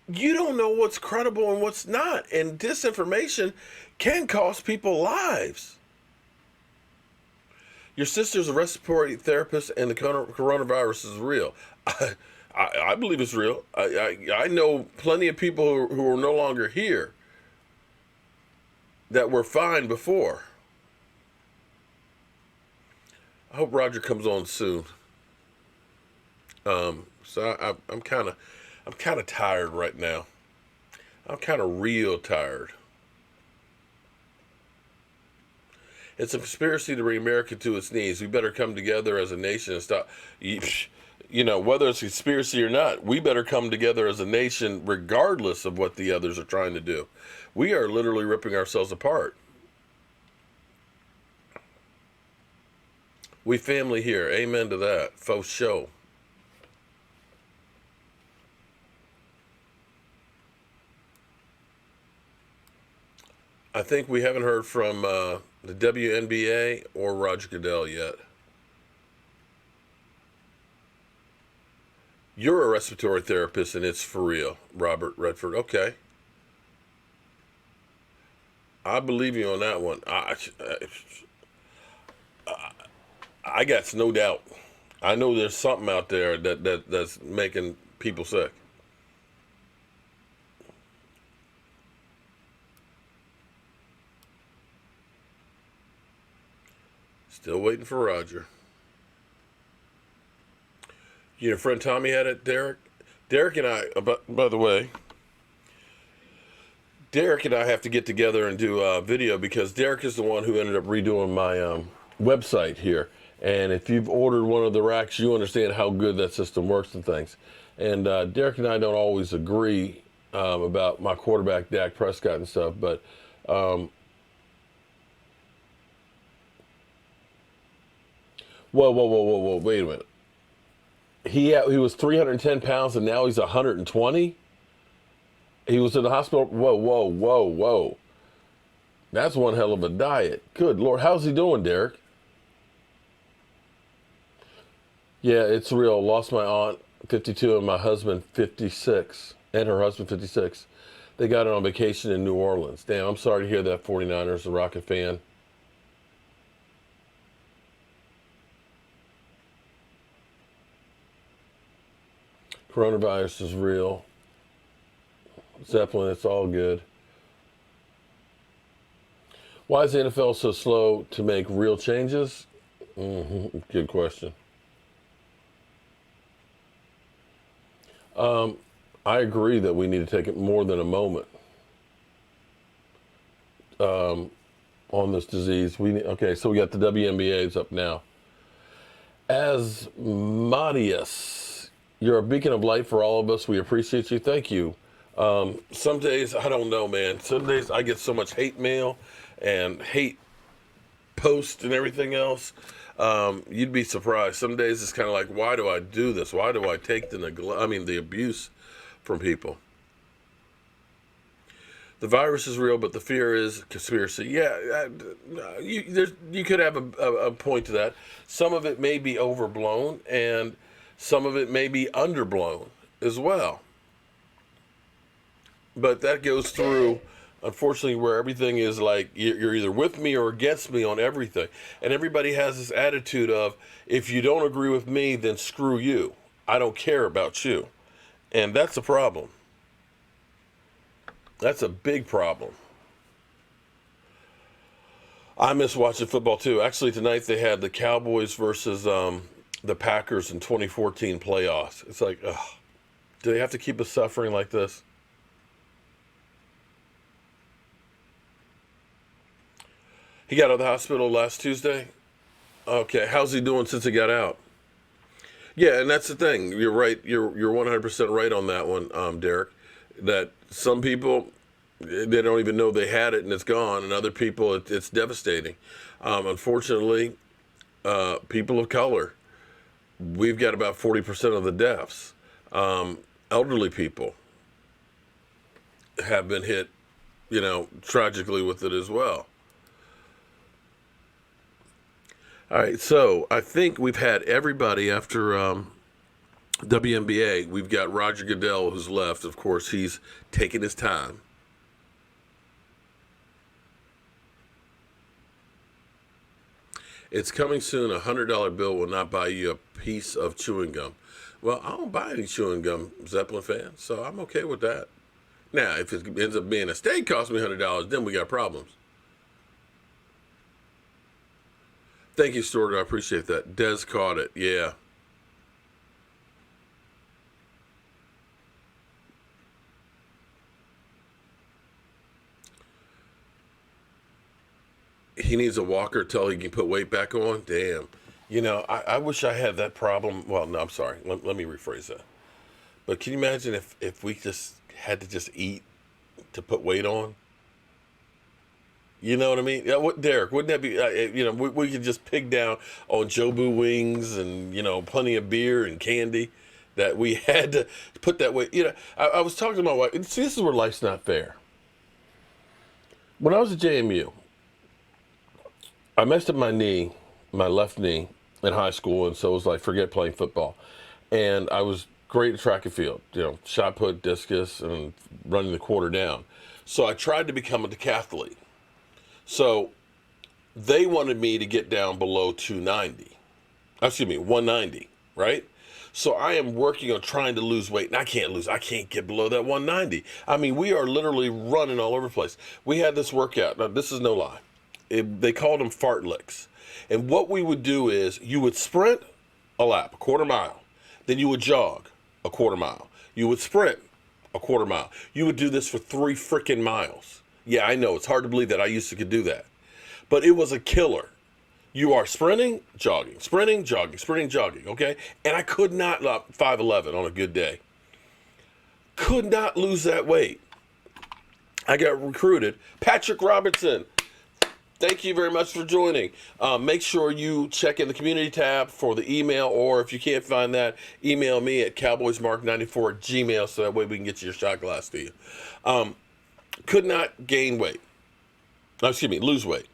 you don't know what's credible and what's not. And disinformation can cost people lives. Your sister's a respiratory therapist and the coronavirus is real. I believe it's real. I know plenty of people who are no longer here that were fine before. I hope Roger comes on soon. So I'm kind of tired right now. I'm kind of real tired. It's a conspiracy to bring America to its knees. We better come together as a nation and stop. You know, whether it's a conspiracy or not, we better come together as a nation regardless of what the others are trying to do. We are literally ripping ourselves apart. We family here. Amen to that. Faux show. I think we haven't heard from the WNBA or Roger Goodell yet. You're a respiratory therapist, and it's for real, Robert Redford. Okay. I believe you on that one. I got no doubt. I know there's something out there that's making people sick. Still waiting for Roger. Your friend Tommy had it, Derek? Derek and I, by the way, Derek and I have to get together and do a video because Derek is the one who ended up redoing my website here. And if you've ordered one of the racks, you understand how good that system works and things. And Derek and I don't always agree about my quarterback, Dak Prescott and stuff, but whoa, wait a minute. He was 310 pounds and now he's 120? He was in the hospital. Whoa. That's one hell of a diet. Good Lord. How's he doing, Derek? Yeah, it's real. Lost my aunt, 52, and my husband, 56, and her husband, 56. They got it on vacation in New Orleans. Damn, I'm sorry to hear that, 49ers, a Rocket fan. Coronavirus is real. Zeppelin, it's all good. Why is the NFL so slow to make real changes? Good question. I agree that we need to take it more than a moment on this disease. Okay, so we got the WNBA's up now. Asmodeus, you're a beacon of light for all of us. We appreciate you. Thank you. Some days, I don't know, man. Some days I get so much hate mail and hate posts and everything else. You'd be surprised. Some days it's kind of like, why do I do this? Why do I take the abuse from people? The virus is real, but the fear is conspiracy. Yeah, you could have a point to that. Some of it may be overblown, and some of it may be underblown as well. But that goes through, unfortunately, where everything is like you're either with me or against me on everything. And everybody has this attitude of, if you don't agree with me, then screw you. I don't care about you. And that's a problem. That's a big problem. I miss watching football too. Actually, tonight they had the Cowboys versus the Packers in 2014 playoffs. It's like, ugh, do they have to keep us suffering like this? He got out of the hospital last Tuesday. Okay, how's he doing since he got out? Yeah, and that's the thing. You're right. You're 100% right on that one, Derek. That some people, they don't even know they had it and it's gone, and other people, it's devastating. Unfortunately, people of color, we've got about 40% of the deaths. Elderly people have been hit, tragically with it as well. All right, so I think we've had everybody after WNBA. We've got Roger Goodell who's left. Of course, he's taking his time. It's coming soon. A $100 bill will not buy you a piece of chewing gum. Well, I don't buy any chewing gum, Zeppelin fan, so I'm okay with that. Now, if it ends up being a steak cost me $100, then we got problems. Thank you, Stuart. I appreciate that. Des caught it. Yeah. he needs a walker till he can put weight back on. Damn. You know, I wish I had that problem. Well, no, I'm sorry. Let me rephrase that. But can you imagine if we just had to just eat to put weight on? You know what I mean? Yeah, Derek, wouldn't that be, you know, we could just pig down on Jobu wings and, you know, plenty of beer and candy, that we had to put that weight. You know, I was talking to my wife. See, this is where life's not fair. When I was at JMU, I messed up my knee, my left knee, in high school, and so it was like, forget playing football. And I was great at track and field, you know, shot put, discus, and running the quarter down. So I tried to become a decathlete. So they wanted me to get down below 290. Excuse me, 190, right? So I am working on trying to lose weight, and I can't get below that 190. I mean, we are literally running all over the place. We had this workout. Now, this is no lie. They called them fartleks. And what we would do is you would sprint a lap, a quarter mile. Then you would jog a quarter mile. You would sprint a quarter mile. You would do this for 3 freaking miles. Yeah, I know. It's hard to believe that I used to could do that. But it was a killer. You are sprinting, jogging, sprinting, jogging, sprinting, jogging, okay? And I could not, 5'11" on a good day. Could not lose that weight. I got recruited. Patrick Robertson, thank you very much for joining. Make sure you check in the community tab for the email, or if you can't find that, email me at cowboysmark94@gmail, so that way we can get your shot glass to you. Could not gain weight. Lose weight.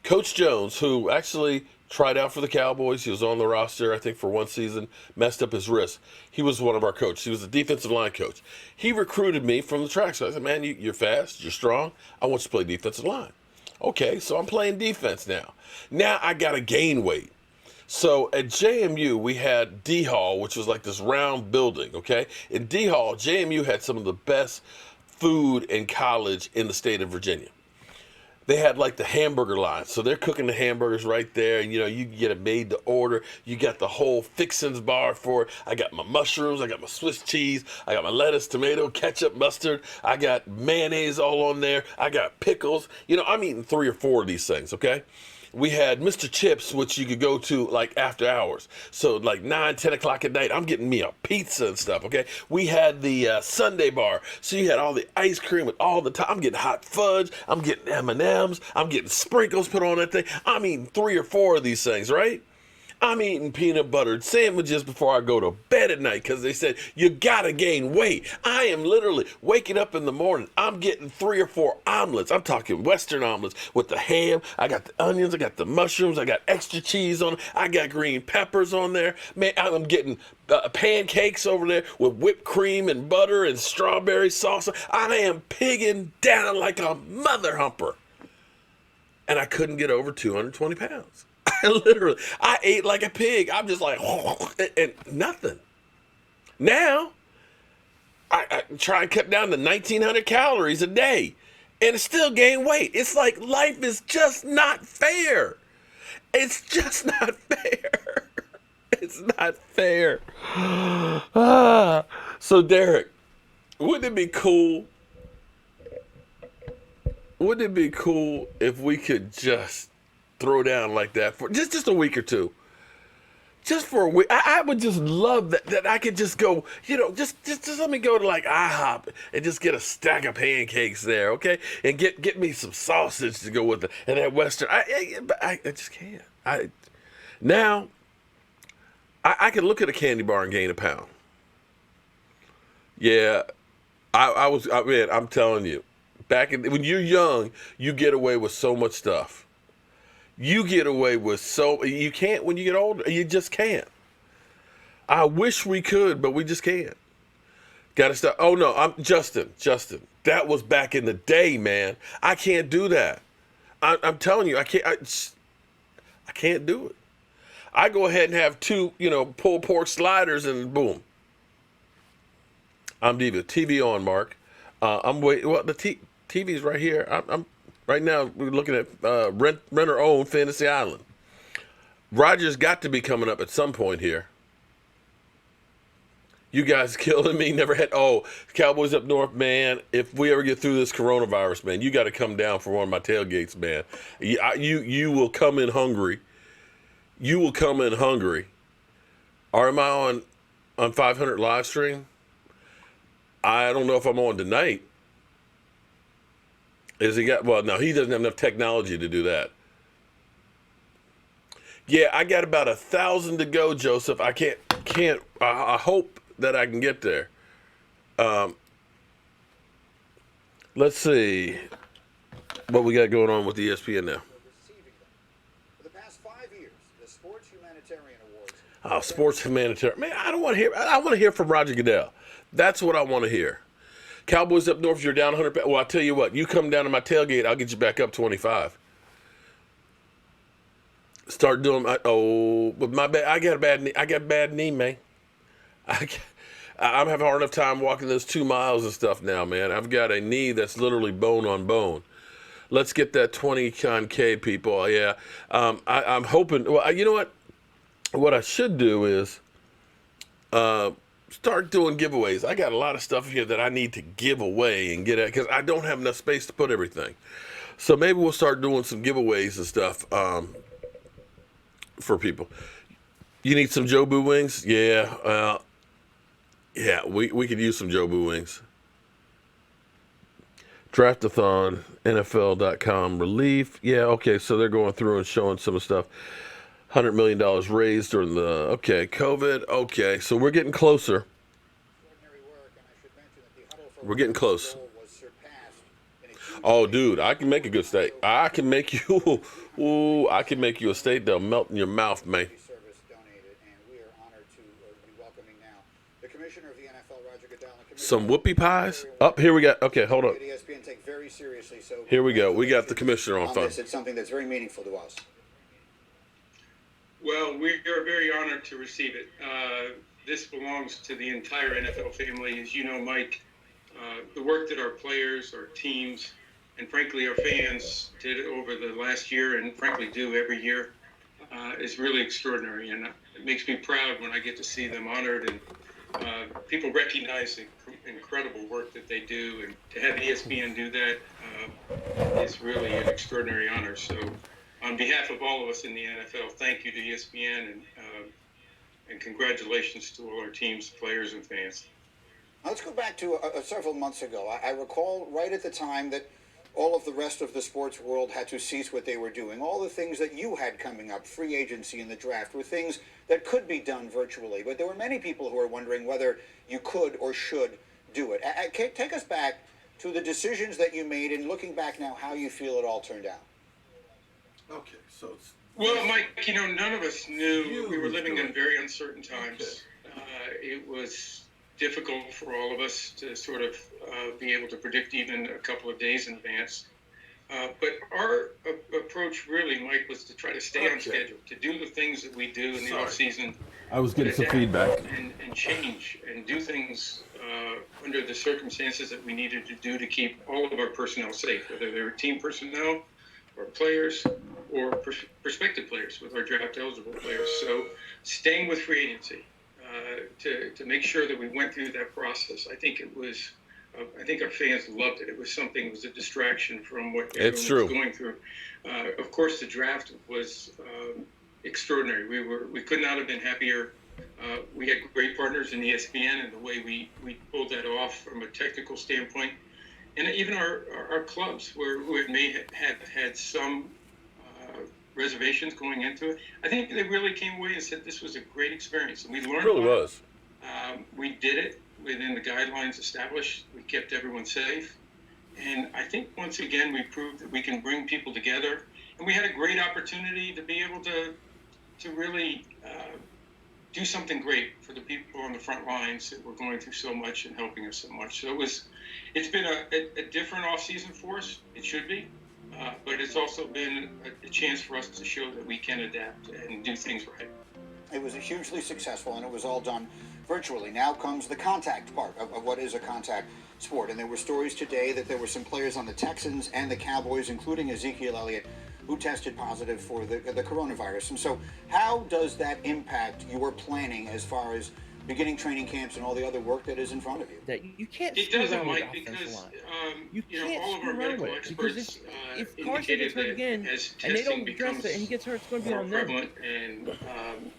Coach Jones, who actually tried out for the Cowboys, he was on the roster, I think, for 1 season, messed up his wrist. He was one of our coaches. He was the defensive line coach. He recruited me from the track. So I said, man, you're fast, you're strong. I want you to play defensive line. Okay, so I'm playing defense now. Now I got to gain weight. So at JMU, we had D Hall, which was like this round building, okay? In D Hall, JMU had some of the best food in college in the state of Virginia. They had like the hamburger line. So they're cooking the hamburgers right there. And, you know, you get it made to order. You got the whole fixins bar for it. I got my mushrooms. I got my Swiss cheese. I got my lettuce, tomato, ketchup, mustard. I got mayonnaise all on there. I got pickles. You know, I'm eating 3 or 4 of these things, okay? We had Mr. Chips, which you could go to like after hours. So like 9, 10 o'clock at night, I'm getting me a pizza and stuff, okay? We had the Sunday bar. So you had all the ice cream with all the time. I'm getting hot fudge. I'm getting M&Ms. I'm getting sprinkles put on that thing. I'm eating 3 or 4 of these things, right? I'm eating peanut buttered sandwiches before I go to bed at night because they said, you gotta gain weight. I am literally waking up in the morning. I'm getting 3 or 4 omelets. I'm talking Western omelets with the ham. I got the onions. I got the mushrooms. I got extra cheese on it. I got green peppers on there. Man, I'm getting pancakes over there with whipped cream and butter and strawberry sauce. I am pigging down like a mother humper. And I couldn't get over 220 pounds. I ate like a pig. I'm just like, and nothing. Now, I try and cut down to 1,900 calories a day and still gain weight. It's like life is just not fair. It's just not fair. It's not fair. So, Derek, wouldn't it be cool? Wouldn't it be cool if we could just throw down like that for just a week or two? Just for a week. I would just love that I could just go, you know, just let me go to like IHOP and just get a stack of pancakes there, okay? And get me some sausage to go with it and that Western. I just can't. Now I can look at a candy bar and gain a pound. Yeah, I'm telling you, when you're young, you get away with so much stuff. You get away with you can't when you get older. You just can't. I wish we could, but we just can't. Got to stop. Oh no, I'm Justin. That was back in the day, man. I can't do that. I'm telling you, I can't. I can't do it. I go ahead and have 2, pulled pork sliders, and boom. I'm Diva. TV on, Mark. I'm waiting. Well, the TV's right here. I'm right now. We're looking at rent or own Fantasy Island. Roger's got to be coming up at some point here. You guys killing me. Never had. Cowboys up north, man. If we ever get through this coronavirus, man, you got to come down for one of my tailgates, man. You will come in hungry. You will come in hungry. Or am I on 500 live stream? I don't know if I'm on tonight. Is he got? Well, no, he doesn't have enough technology to do that. Yeah, I got about 1,000 to go, Joseph. I can't. I hope that I can get there. Let's see what we got going on with ESPN now. For the past 5 years, the Sports Humanitarian Awards. Oh, sports humanitarian. Man, I don't want to hear. I want to hear from Roger Goodell. That's what I want to hear. Cowboys up north, you're down 100. Well, I'll tell you what. You come down to my tailgate, I'll get you back up 25. Start doing but my bad. I got a bad knee. I got a bad knee, man. I'm having a hard enough time walking those 2 miles and stuff now, man. I've got a knee that's literally bone on bone. Let's get that 20K, people. Yeah, I'm hoping. Well, you know what? What I should do is start doing giveaways. I got a lot of stuff here that I need to give away and get at because I don't have enough space to put everything. So maybe we'll start doing some giveaways and stuff for people. You need some Jobu wings? Yeah. Yeah, we could use some Jobu wings. Draftathon, NFL.com relief. Yeah, okay, so they're going through and showing some of the stuff. $100 million raised during the, COVID. Okay, so we're getting closer. We're getting close. Oh, dude, I can make a good steak. I can make you, I can make you a steak that'll melt in your mouth, man. Some whoopie pies? Here we go. Okay, hold on. Here we go. We got the commissioner on phone. It's something that's very meaningful to us. Well, we are very honored to receive it. This belongs to the entire NFL family. As you know, Mike, the work that our players, our teams, and frankly our fans did over the last year and frankly do every year is really extraordinary. And it makes me proud when I get to see them honored and people recognize the incredible work that they do. And to have ESPN do that is really an extraordinary honor. So on behalf of all of us in the NFL, thank you to ESPN and congratulations to all our teams, players, and fans. Let's go back to several months ago. I recall right at the time that all of the rest of the sports world had to cease what they were doing. All the things that you had coming up, free agency and the draft, were things that could be done virtually. But there were many people who were wondering whether you could or should do it. Take us back to the decisions that you made and looking back now, how you feel it all turned out. Okay, so it's... Well, Mike, none of us knew. We were living in very uncertain times. Okay. It was difficult for all of us to sort of be able to predict even a couple of days in advance. But our approach really, Mike, was to try to stay on schedule, to do the things that we do in the offseason. I was getting some feedback. And change and do things under the circumstances that we needed to do to keep all of our personnel safe, whether they were team personnel or players or prospective players with our draft eligible players. So staying with free agency to make sure that we went through that process. I think it was, I think our fans loved it. It was something, it was a distraction from what everyone was going through. Of course, the draft was extraordinary. We could not have been happier. We had great partners in ESPN and the way we pulled that off from a technical standpoint. And even our clubs who may have had some reservations going into it, I think they really came away and said this was a great experience. And we learned. It really was. We did it within the guidelines established. We kept everyone safe. And I think once again we proved that we can bring people together. And we had a great opportunity to be able to really do something great for the people on the front lines that were going through so much and helping us so much. So it's been a different offseason for us. It should be. But it's also been a chance for us to show that we can adapt and do things right. It was hugely successful, and it was all done virtually. Now comes the contact part of what is a contact sport. And there were stories today that there were some players on the Texans and the Cowboys, including Ezekiel Elliott, who tested positive for the coronavirus. And so how does that impact your planning as far as beginning training camps and all the other work that is in front of you. That you can't It screw doesn't, around with Mike, the offensive because line. you know, can't all of screw our around medical with it, because experts if Carson gets hurt again as and they testing don't address becomes it and he gets hurt, it's going to be more on them. prevalent, and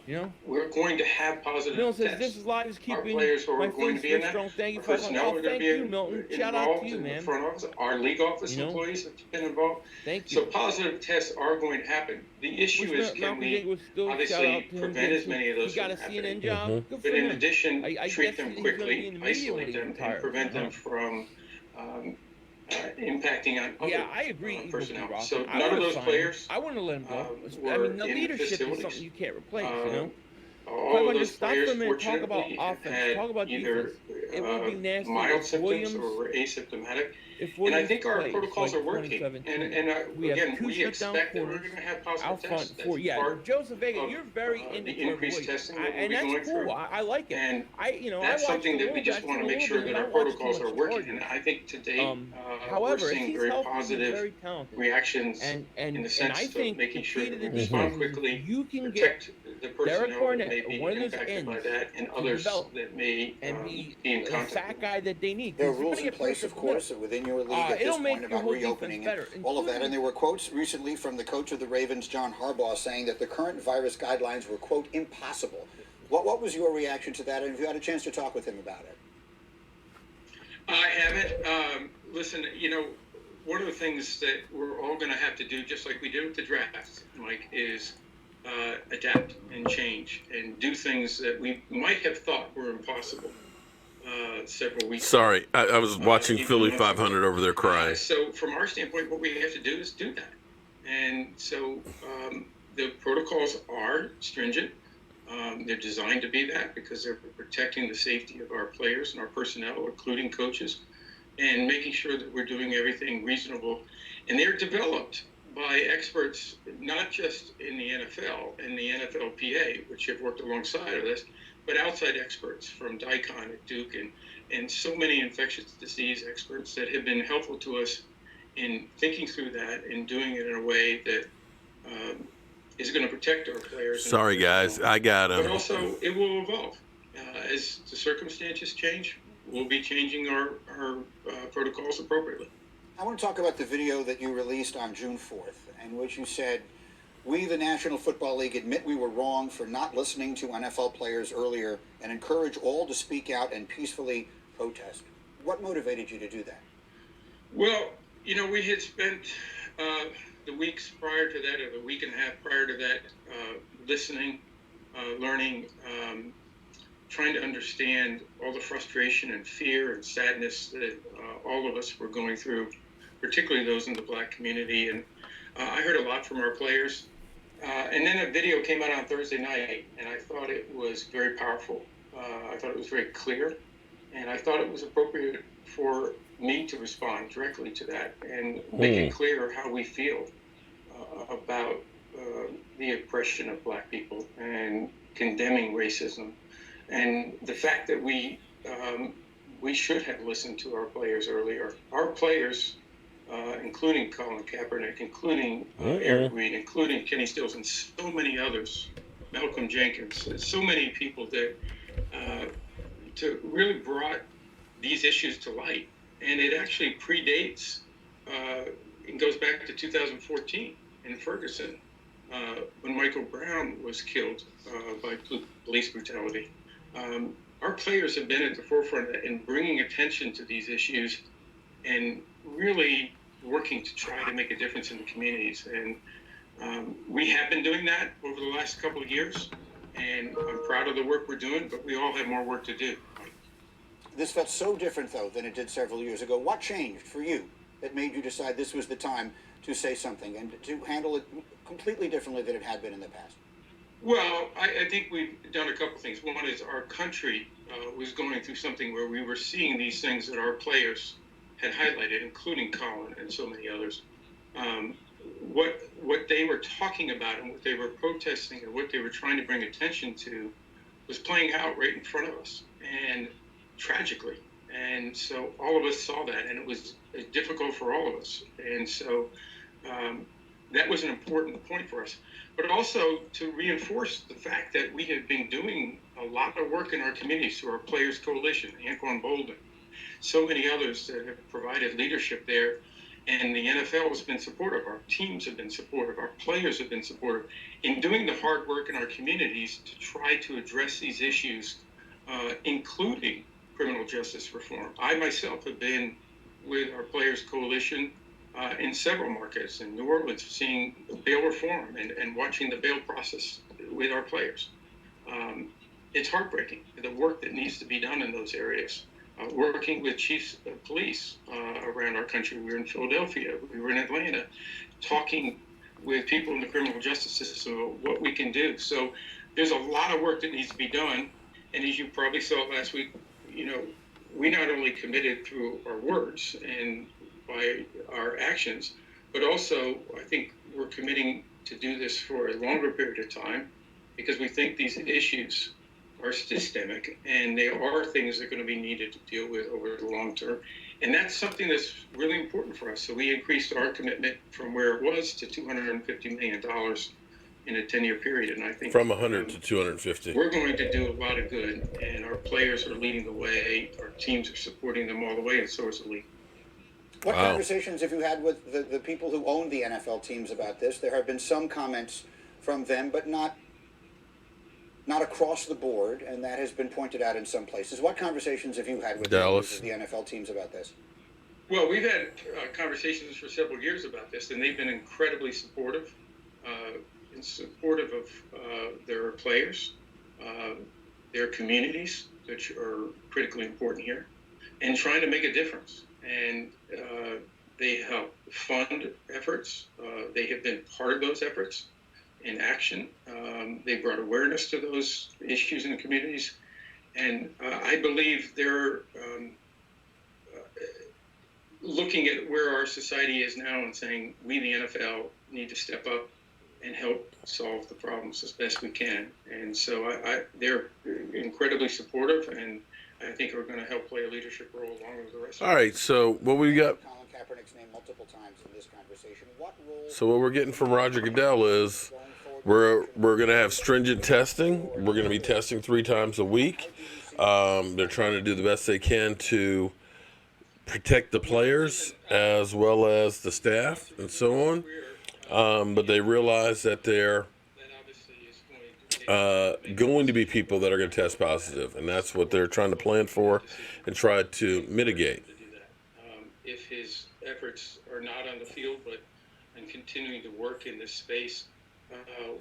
You know, we're going to have positive Milton says tests. this is live is Our keeping players who are my going feet to be in so that, strong. Thank you our for personnel are going to thank be you, Milton. Shout out involved to you, in the man. front office. Our league office You know? employees have been involved. Thank So you. positive tests are going to happen. The issue is, can Malcolm Jenkins we was still shout obviously out to him. prevent as many of those He got a from CNN happening? job. Good But for in him. addition, I treat guess them he's gonna be quickly, in the media when isolate he them, retires, and prevent you know? them from impacting on other Yeah, I agree. personnel. With So I none of would've those signed players him. I wouldn't have let him go. I were mean, the in leadership is facilities. something you can't replace. You know. All of those Stop players, for a minute. Talk about fortunately, have offense. had Talk about either defense. It would be nasty mild if symptoms Williams, or were asymptomatic. if And Williams I think our plays protocols like are working. 2017. And We have again, two we shutdown expect that we're corners going to have out positive front tests. for That's Joseph Vega, of, you're very the into increased Williams. testing that we'll And be that's going cool. through. I like it. And I that's watched something the that we Wolves, just actually want to the make Wolves, sure but that I our don't watch too protocols much are working. Chargers. And I think to date, However, we're if seeing he's very healthy, he's positive very talented. reactions And in the I sense of think making the sure key to that the we respond defense, quickly, you can protect the Derek personnel that may Barnett, be one of those impacted by ends, that, and to others develop that may and be in the contact fat with guy that they need. There are 'Cause you're rules gonna in get place, pressure of from him. course, within your league at this It'll make point your about whole defense reopening and better, all of that. including- And there were quotes recently from the coach of the Ravens, John Harbaugh, saying that the current virus guidelines were, quote, impossible. What was your reaction to that? And have you had a chance to talk with him about it? I haven't. Listen, you know, one of the things that we're all going to have to do, just like we did with the draft, Mike, is adapt and change and do things that we might have thought were impossible several weeks ago. Sorry, I was watching Philly 500 over there crying. So from our standpoint, what we have to do is do that. And so the protocols are stringent. They're designed to be that because they're protecting the safety of our players and our personnel, including coaches, and making sure that we're doing everything reasonable. And they're developed by experts, not just in the NFL and the NFLPA, which have worked alongside of this, but outside experts from DICON at Duke and so many infectious disease experts that have been helpful to us in thinking through that and doing it in a way that is going to protect our players. Sorry, guys, I got him. But also, it will evolve. As the circumstances change, we'll be changing our protocols appropriately. I want to talk about the video that you released on June 4th, in which you said, "We, the National Football League, admit we were wrong for not listening to NFL players earlier and encourage all to speak out and peacefully protest." What motivated you to do that? Well, you know, we had spent the weeks prior to that, or the week and a half prior to that, listening, learning, trying to understand all the frustration and fear and sadness that all of us were going through, particularly those in the Black community. And I heard a lot from our players. And then a video came out on Thursday night, and I thought it was very powerful. I thought it was very clear, and I thought it was appropriate for me to respond directly to that and make it clear how we feel about the oppression of Black people and condemning racism, and the fact that we should have listened to our players earlier. Our players, including Colin Kaepernick, including Eric Reed, including Kenny Stills, and so many others, Malcolm Jenkins, so many people that to really brought these issues to light. And it actually predates, it goes back to 2014 in Ferguson, when Michael Brown was killed by police brutality. Our players have been at the forefront in bringing attention to these issues and really working to try to make a difference in the communities. And we have been doing that over the last couple of years, and I'm proud of the work we're doing, but we all have more work to do. This felt so different, though, than it did several years ago. What changed for you that made you decide this was the time to say something and to handle it completely differently than it had been in the past? Well, I think we've done a couple things. One is our country was going through something where we were seeing these things that our players had highlighted, including Colin and so many others. What they were talking about and what they were protesting and what they were trying to bring attention to was playing out right in front of us, and tragically. And so all of us saw that, and it was difficult for all of us. And so that was an important point for us. But also to reinforce the fact that we have been doing a lot of work in our communities through our Players Coalition, Anquan Bolden, so many others that have provided leadership there. And the NFL has been supportive, our teams have been supportive, our players have been supportive in doing the hard work in our communities to try to address these issues, including criminal justice reform. I myself have been with our Players Coalition in several markets in New Orleans, seeing bail reform and watching the bail process with our players. It's heartbreaking, the work that needs to be done in those areas. Working with chiefs of police around our country. We were in Philadelphia, we were in Atlanta, talking with people in the criminal justice system about what we can do. So there's a lot of work that needs to be done. And as you probably saw last week, we not only committed through our words and by our actions, but also I think we're committing to do this for a longer period of time because we think these issues are systemic, and they are things that are going to be needed to deal with over the long term. And that's something that's really important for us. So we increased our commitment from where it was to $250 million in a 10-year period. And I think from 100 to 250. We're going to do a lot of good, and our players are leading the way. Our teams are supporting them all the way, and so is the league. What conversations have you had with the people who own the NFL teams about this? There have been some comments from them, but not across the board, and that has been pointed out in some places. What conversations have you had with the NFL teams about this? Well, we've had conversations for several years about this, and they've been incredibly supportive, of their players, their communities, which are critically important here, and trying to make a difference. And they help fund efforts. They have been part of those efforts in action. They brought awareness to those issues in the communities. And I believe they're looking at where our society is now and saying, we, the NFL, need to step up and help solve the problems as best we can. And so they're incredibly supportive, and I think are going to help play a leadership role along with the rest of us. All right, so what we got? Colin Kaepernick's name multiple times in this conversation. What role? So what we're getting from Roger Goodell is we're going to have stringent testing. We're going to be testing 3 times a week. They're trying to do the best they can to protect the players as well as the staff and so on. But they realize that they're going to be people that are going to test positive, and that's what they're trying to plan for and try to mitigate. If his efforts are not on the field, but and continuing to work in this space,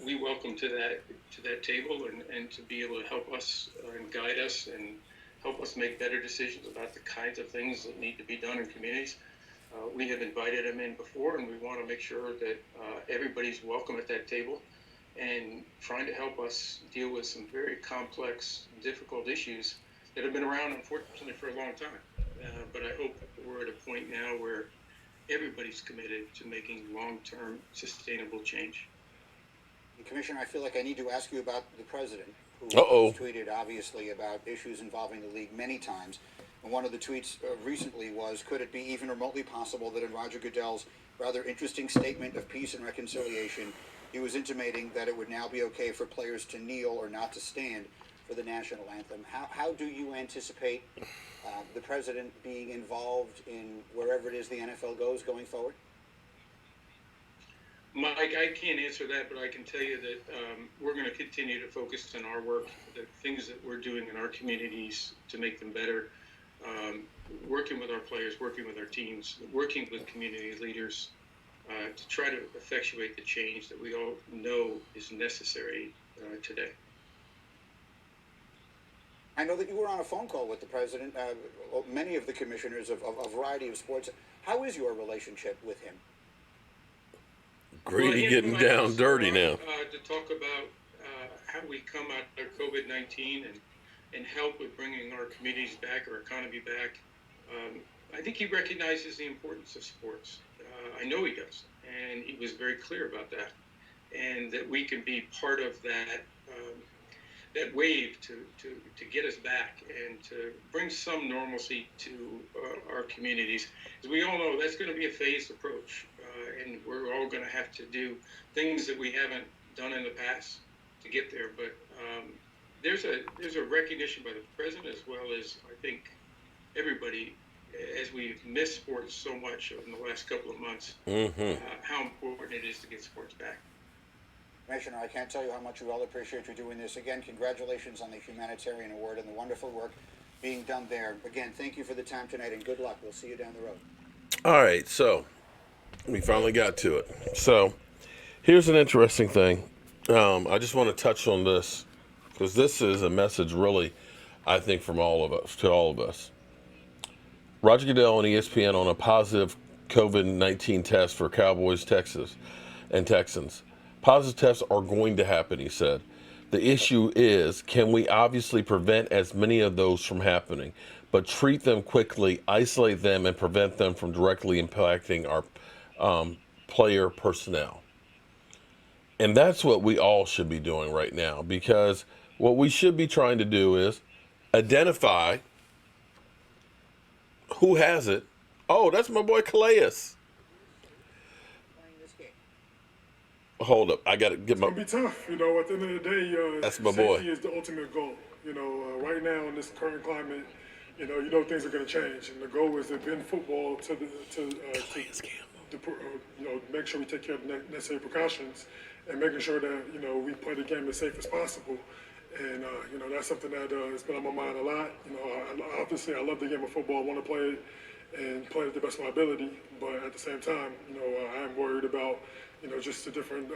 we welcome to that table and to be able to help us and guide us and help us make better decisions about the kinds of things that need to be done in communities. We have invited him in before, and we want to make sure that everybody's welcome at that table and trying to help us deal with some very complex, difficult issues that have been around, unfortunately, for a long time. But I hope we're at a point now where everybody's committed to making long-term, sustainable change. Commissioner, I feel like I need to ask you about the president, who has tweeted, obviously, about issues involving the league many times. And one of the tweets recently was, could it be even remotely possible that in Roger Goodell's rather interesting statement of peace and reconciliation, he was intimating that it would now be okay for players to kneel or not to stand for the national anthem? How do you anticipate the president being involved in wherever it is the NFL goes going forward? Mike, I can't answer that, but I can tell you that we're going to continue to focus on our work, the things that we're doing in our communities to make them better, working with our players, working with our teams, working with community leaders to try to effectuate the change that we all know is necessary today. I know that you were on a phone call with the president, many of the commissioners of a variety of sports. How is your relationship with him? Grady getting down dirty now. To talk about how we come out of COVID-19 and help with bringing our communities back, our economy back. I think he recognizes the importance of sports. I know he does, and he was very clear about that, and that we can be part of that wave to get us back and to bring some normalcy to our communities. As we all know, that's going to be a phased approach. and we're all going to have to do things that we haven't done in the past to get there. But there's a recognition by the president as well as I think everybody, as we've missed sports so much in the last couple of months, how important it is to get sports back. Commissioner, I can't tell you how much we all appreciate you doing this. Again, congratulations on the humanitarian award and the wonderful work being done there. Again, thank you for the time tonight and good luck. We'll see you down the road. All right, so we finally got to it. So here's an interesting thing. I just want to touch on this because this is a message really, I think, from all of us, to all of us. Roger Goodell and ESPN on a positive COVID-19 test for Cowboys, Texas, and Texans. Positive tests are going to happen, he said. The issue is, can we obviously prevent as many of those from happening, but treat them quickly, isolate them, and prevent them from directly impacting our player personnel? And that's what we all should be doing right now, because what we should be trying to do is identify who has it. Oh, that's my boy Calais. Hold up, I gotta get my. It's gonna be tough, you know. At the end of the day, that's my boy. Safety is the ultimate goal. You know, right now in this current climate, you know things are gonna change, and the goal is to bend football to make sure we take care of the necessary precautions, and making sure that we play the game as safe as possible. And that's something that has been on my mind a lot. Obviously I love the game of football. I want to play it and play it to the best of my ability, but at the same time, I am worried about just the different,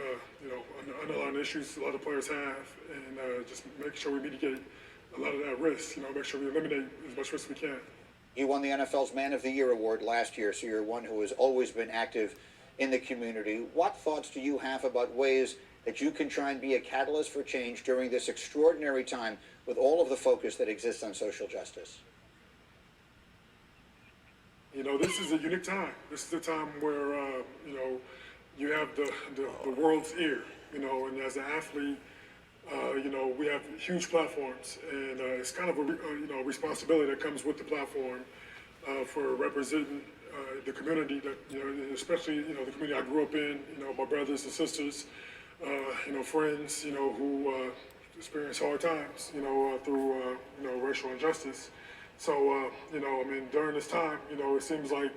underlying issues a lot of players have, and just make sure we mitigate a lot of that risk, make sure we eliminate as much risk as we can. You won the NFL's Man of the Year award last year, so you're one who has always been active in the community. What thoughts do you have about ways that you can try and be a catalyst for change during this extraordinary time with all of the focus that exists on social justice? This is a unique time. This is a time where, you have the world's ear, and as an athlete, we have huge platforms, and it's kind of a responsibility that comes with the platform for representing the community that, especially, the community I grew up in, my brothers and sisters, friends, who experience hard times, through, racial injustice. So, during this time, it seems like,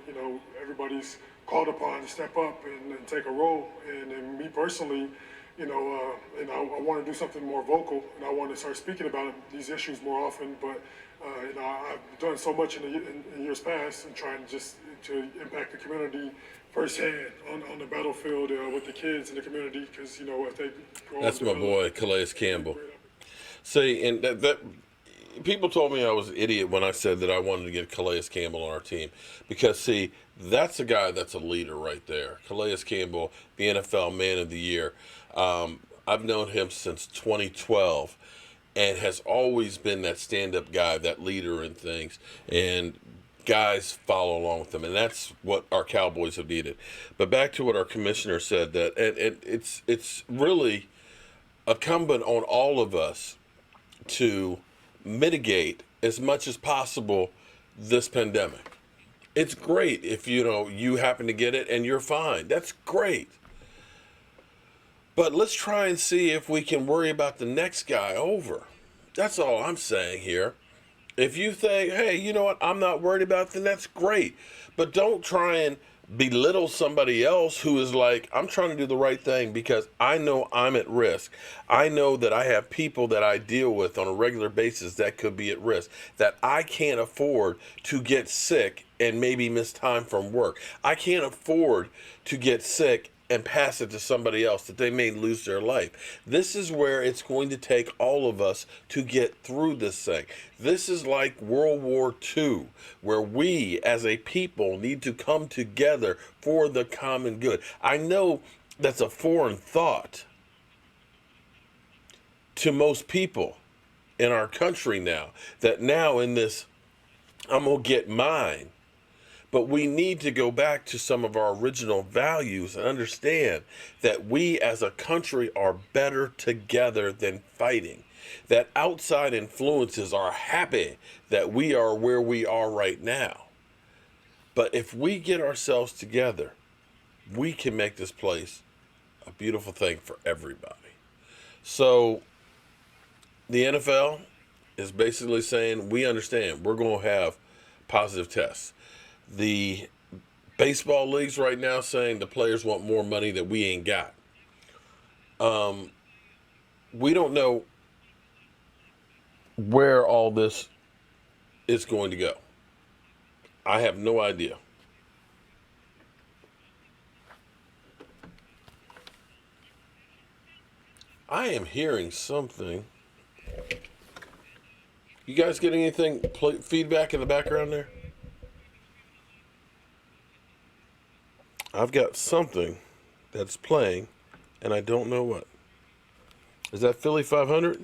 everybody's called upon to step up and take a role. And me personally, I want to do something more vocal, and I want to start speaking about these issues more often. But, I've done so much in years past and trying to impact the community firsthand on the battlefield with the kids in the community, because, if they grow That's up, my boy, Calais Campbell. See, and that people told me I was an idiot when I said that I wanted to get Calais Campbell on our team, because, see, that's a guy that's a leader right there. Calais Campbell, the NFL Man of the Year. I've known him since 2012 and has always been that stand-up guy, that leader in things, and guys follow along with him, and that's what our Cowboys have needed. But back to what our commissioner said, that and it's really incumbent on all of us to mitigate as much as possible this pandemic. It's great if you happen to get it and you're fine. That's great. But let's try and see if we can worry about the next guy over. That's all I'm saying here. If you think, hey, you know what, I'm not worried about it, then that's great. But don't try and belittle somebody else who is like, I'm trying to do the right thing because I know I'm at risk. I know that I have people that I deal with on a regular basis that could be at risk, that I can't afford to get sick and maybe miss time from work. I can't afford to get sick and pass it to somebody else that they may lose their life. This is where it's going to take all of us to get through this thing. This is like World War II, where we as a people need to come together for the common good. I know that's a foreign thought to most people in our country now, that now in this, I'm going to get mine. But we need to go back to some of our original values and understand that we as a country are better together than fighting. That outside influences are happy that we are where we are right now. But if we get ourselves together we can make this place a beautiful thing for everybody. So the NFL is basically saying, we understand we're going to have positive tests. The baseball leagues right now saying the players want more money that we ain't got. We don't know where all this is going to go. I have no idea. I am hearing something. You guys getting anything, feedback in the background there? I've got something that's playing, and I don't know what. Is that Philly 500?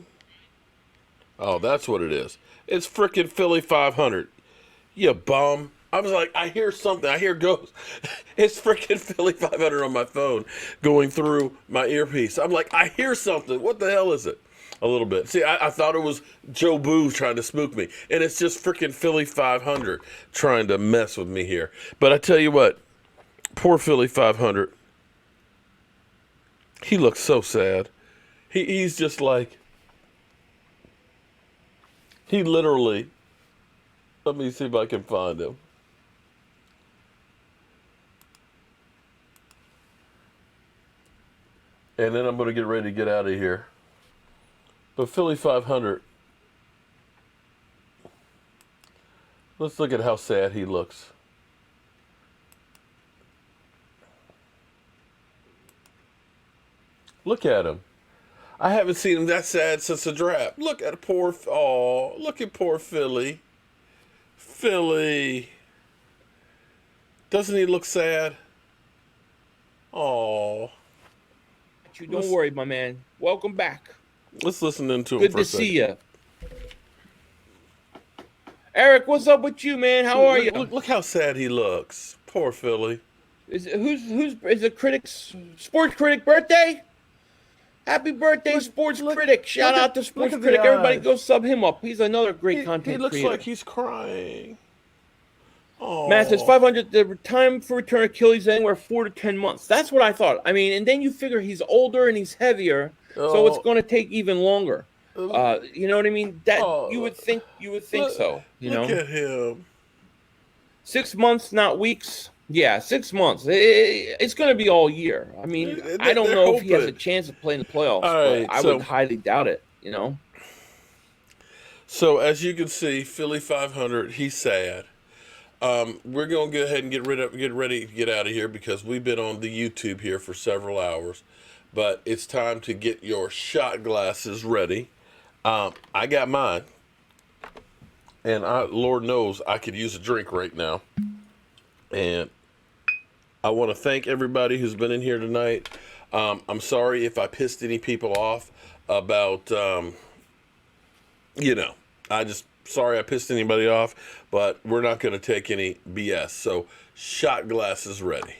Oh, that's what it is. It's frickin' Philly 500. You bum. I was like, I hear something. I hear ghosts. It's frickin' Philly 500 on my phone going through my earpiece. I'm like, I hear something. What the hell is it? A little bit. See, I thought it was Joe Boo trying to spook me. And it's just frickin' Philly 500 trying to mess with me here. But I tell you what, poor Philly 500. He looks so sad. He's just like, he literally, let me see if I can find him. And then I'm going to get ready to get out of here. But Philly 500, let's look at how sad he looks. Look at him. I haven't seen him that sad since the draft. Look at poor, oh, look at poor Philly. Philly. Doesn't he look sad? Oh. Don't worry, my man. Welcome back. Let's listen into him Good for a to second. see you. Eric, what's up with you, man? How are you? Look how sad he looks. Poor Philly. Is the critic's sports critic birthday? Happy birthday, sports critic! Shout out to sports critic. Everybody, go sub him up. He's another great content creator. He looks like he's crying. Oh. Matt says 500. The time for return Achilles anywhere 4 to 10 months. That's what I thought. I mean, and then you figure he's older and he's heavier, so it's going to take even longer. You know what I mean? That you would think so. You know. Look at him. 6 months, not weeks. Yeah, 6 months. It's going to be all year. I mean, I don't know if he has a chance of playing the playoffs, but I would highly doubt it, you know? So, as you can see, Philly 500, he's sad. We're going to go ahead and get ready to get out of here because we've been on the YouTube here for several hours. But it's time to get your shot glasses ready. I got mine. And Lord knows I could use a drink right now. And I want to thank everybody who's been in here tonight. I'm sorry if I pissed any people off about, sorry I pissed anybody off, but we're not going to take any BS. So, shot glasses ready.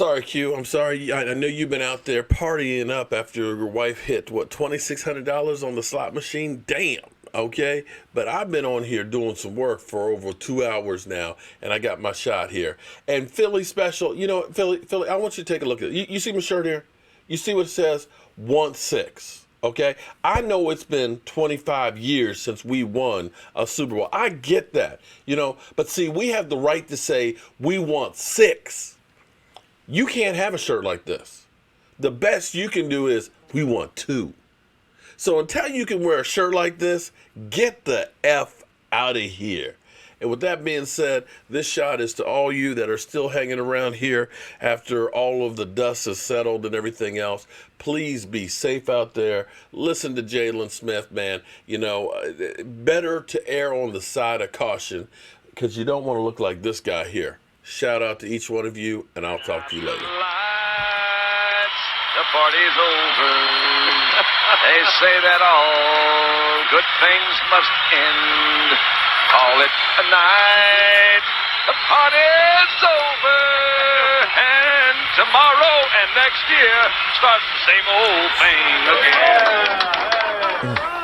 sorry, Q. I'm sorry. I know you've been out there partying up after your wife hit, what, $2,600 on the slot machine? Damn. Okay, but I've been on here doing some work for over 2 hours now, and I got my shot here. And Philly special, you know, Philly, I want you to take a look at it. You see my shirt here? You see what it says? 1-6. Okay, I know it's been 25 years since we won a Super Bowl. I get that, you know, but see, we have the right to say we want 6. You can't have a shirt like this. The best you can do is we want 2. So until you can wear a shirt like this, get the F out of here. And with that being said, this shot is to all you that are still hanging around here after all of the dust has settled and everything else. Please be safe out there. Listen to Jalen Smith, man. You know, better to err on the side of caution because you don't want to look like this guy here. Shout out to each one of you, and I'll talk to you later. The party's over. They say that all good things must end. Call it a night. The party's over. And tomorrow and next year starts the same old thing again.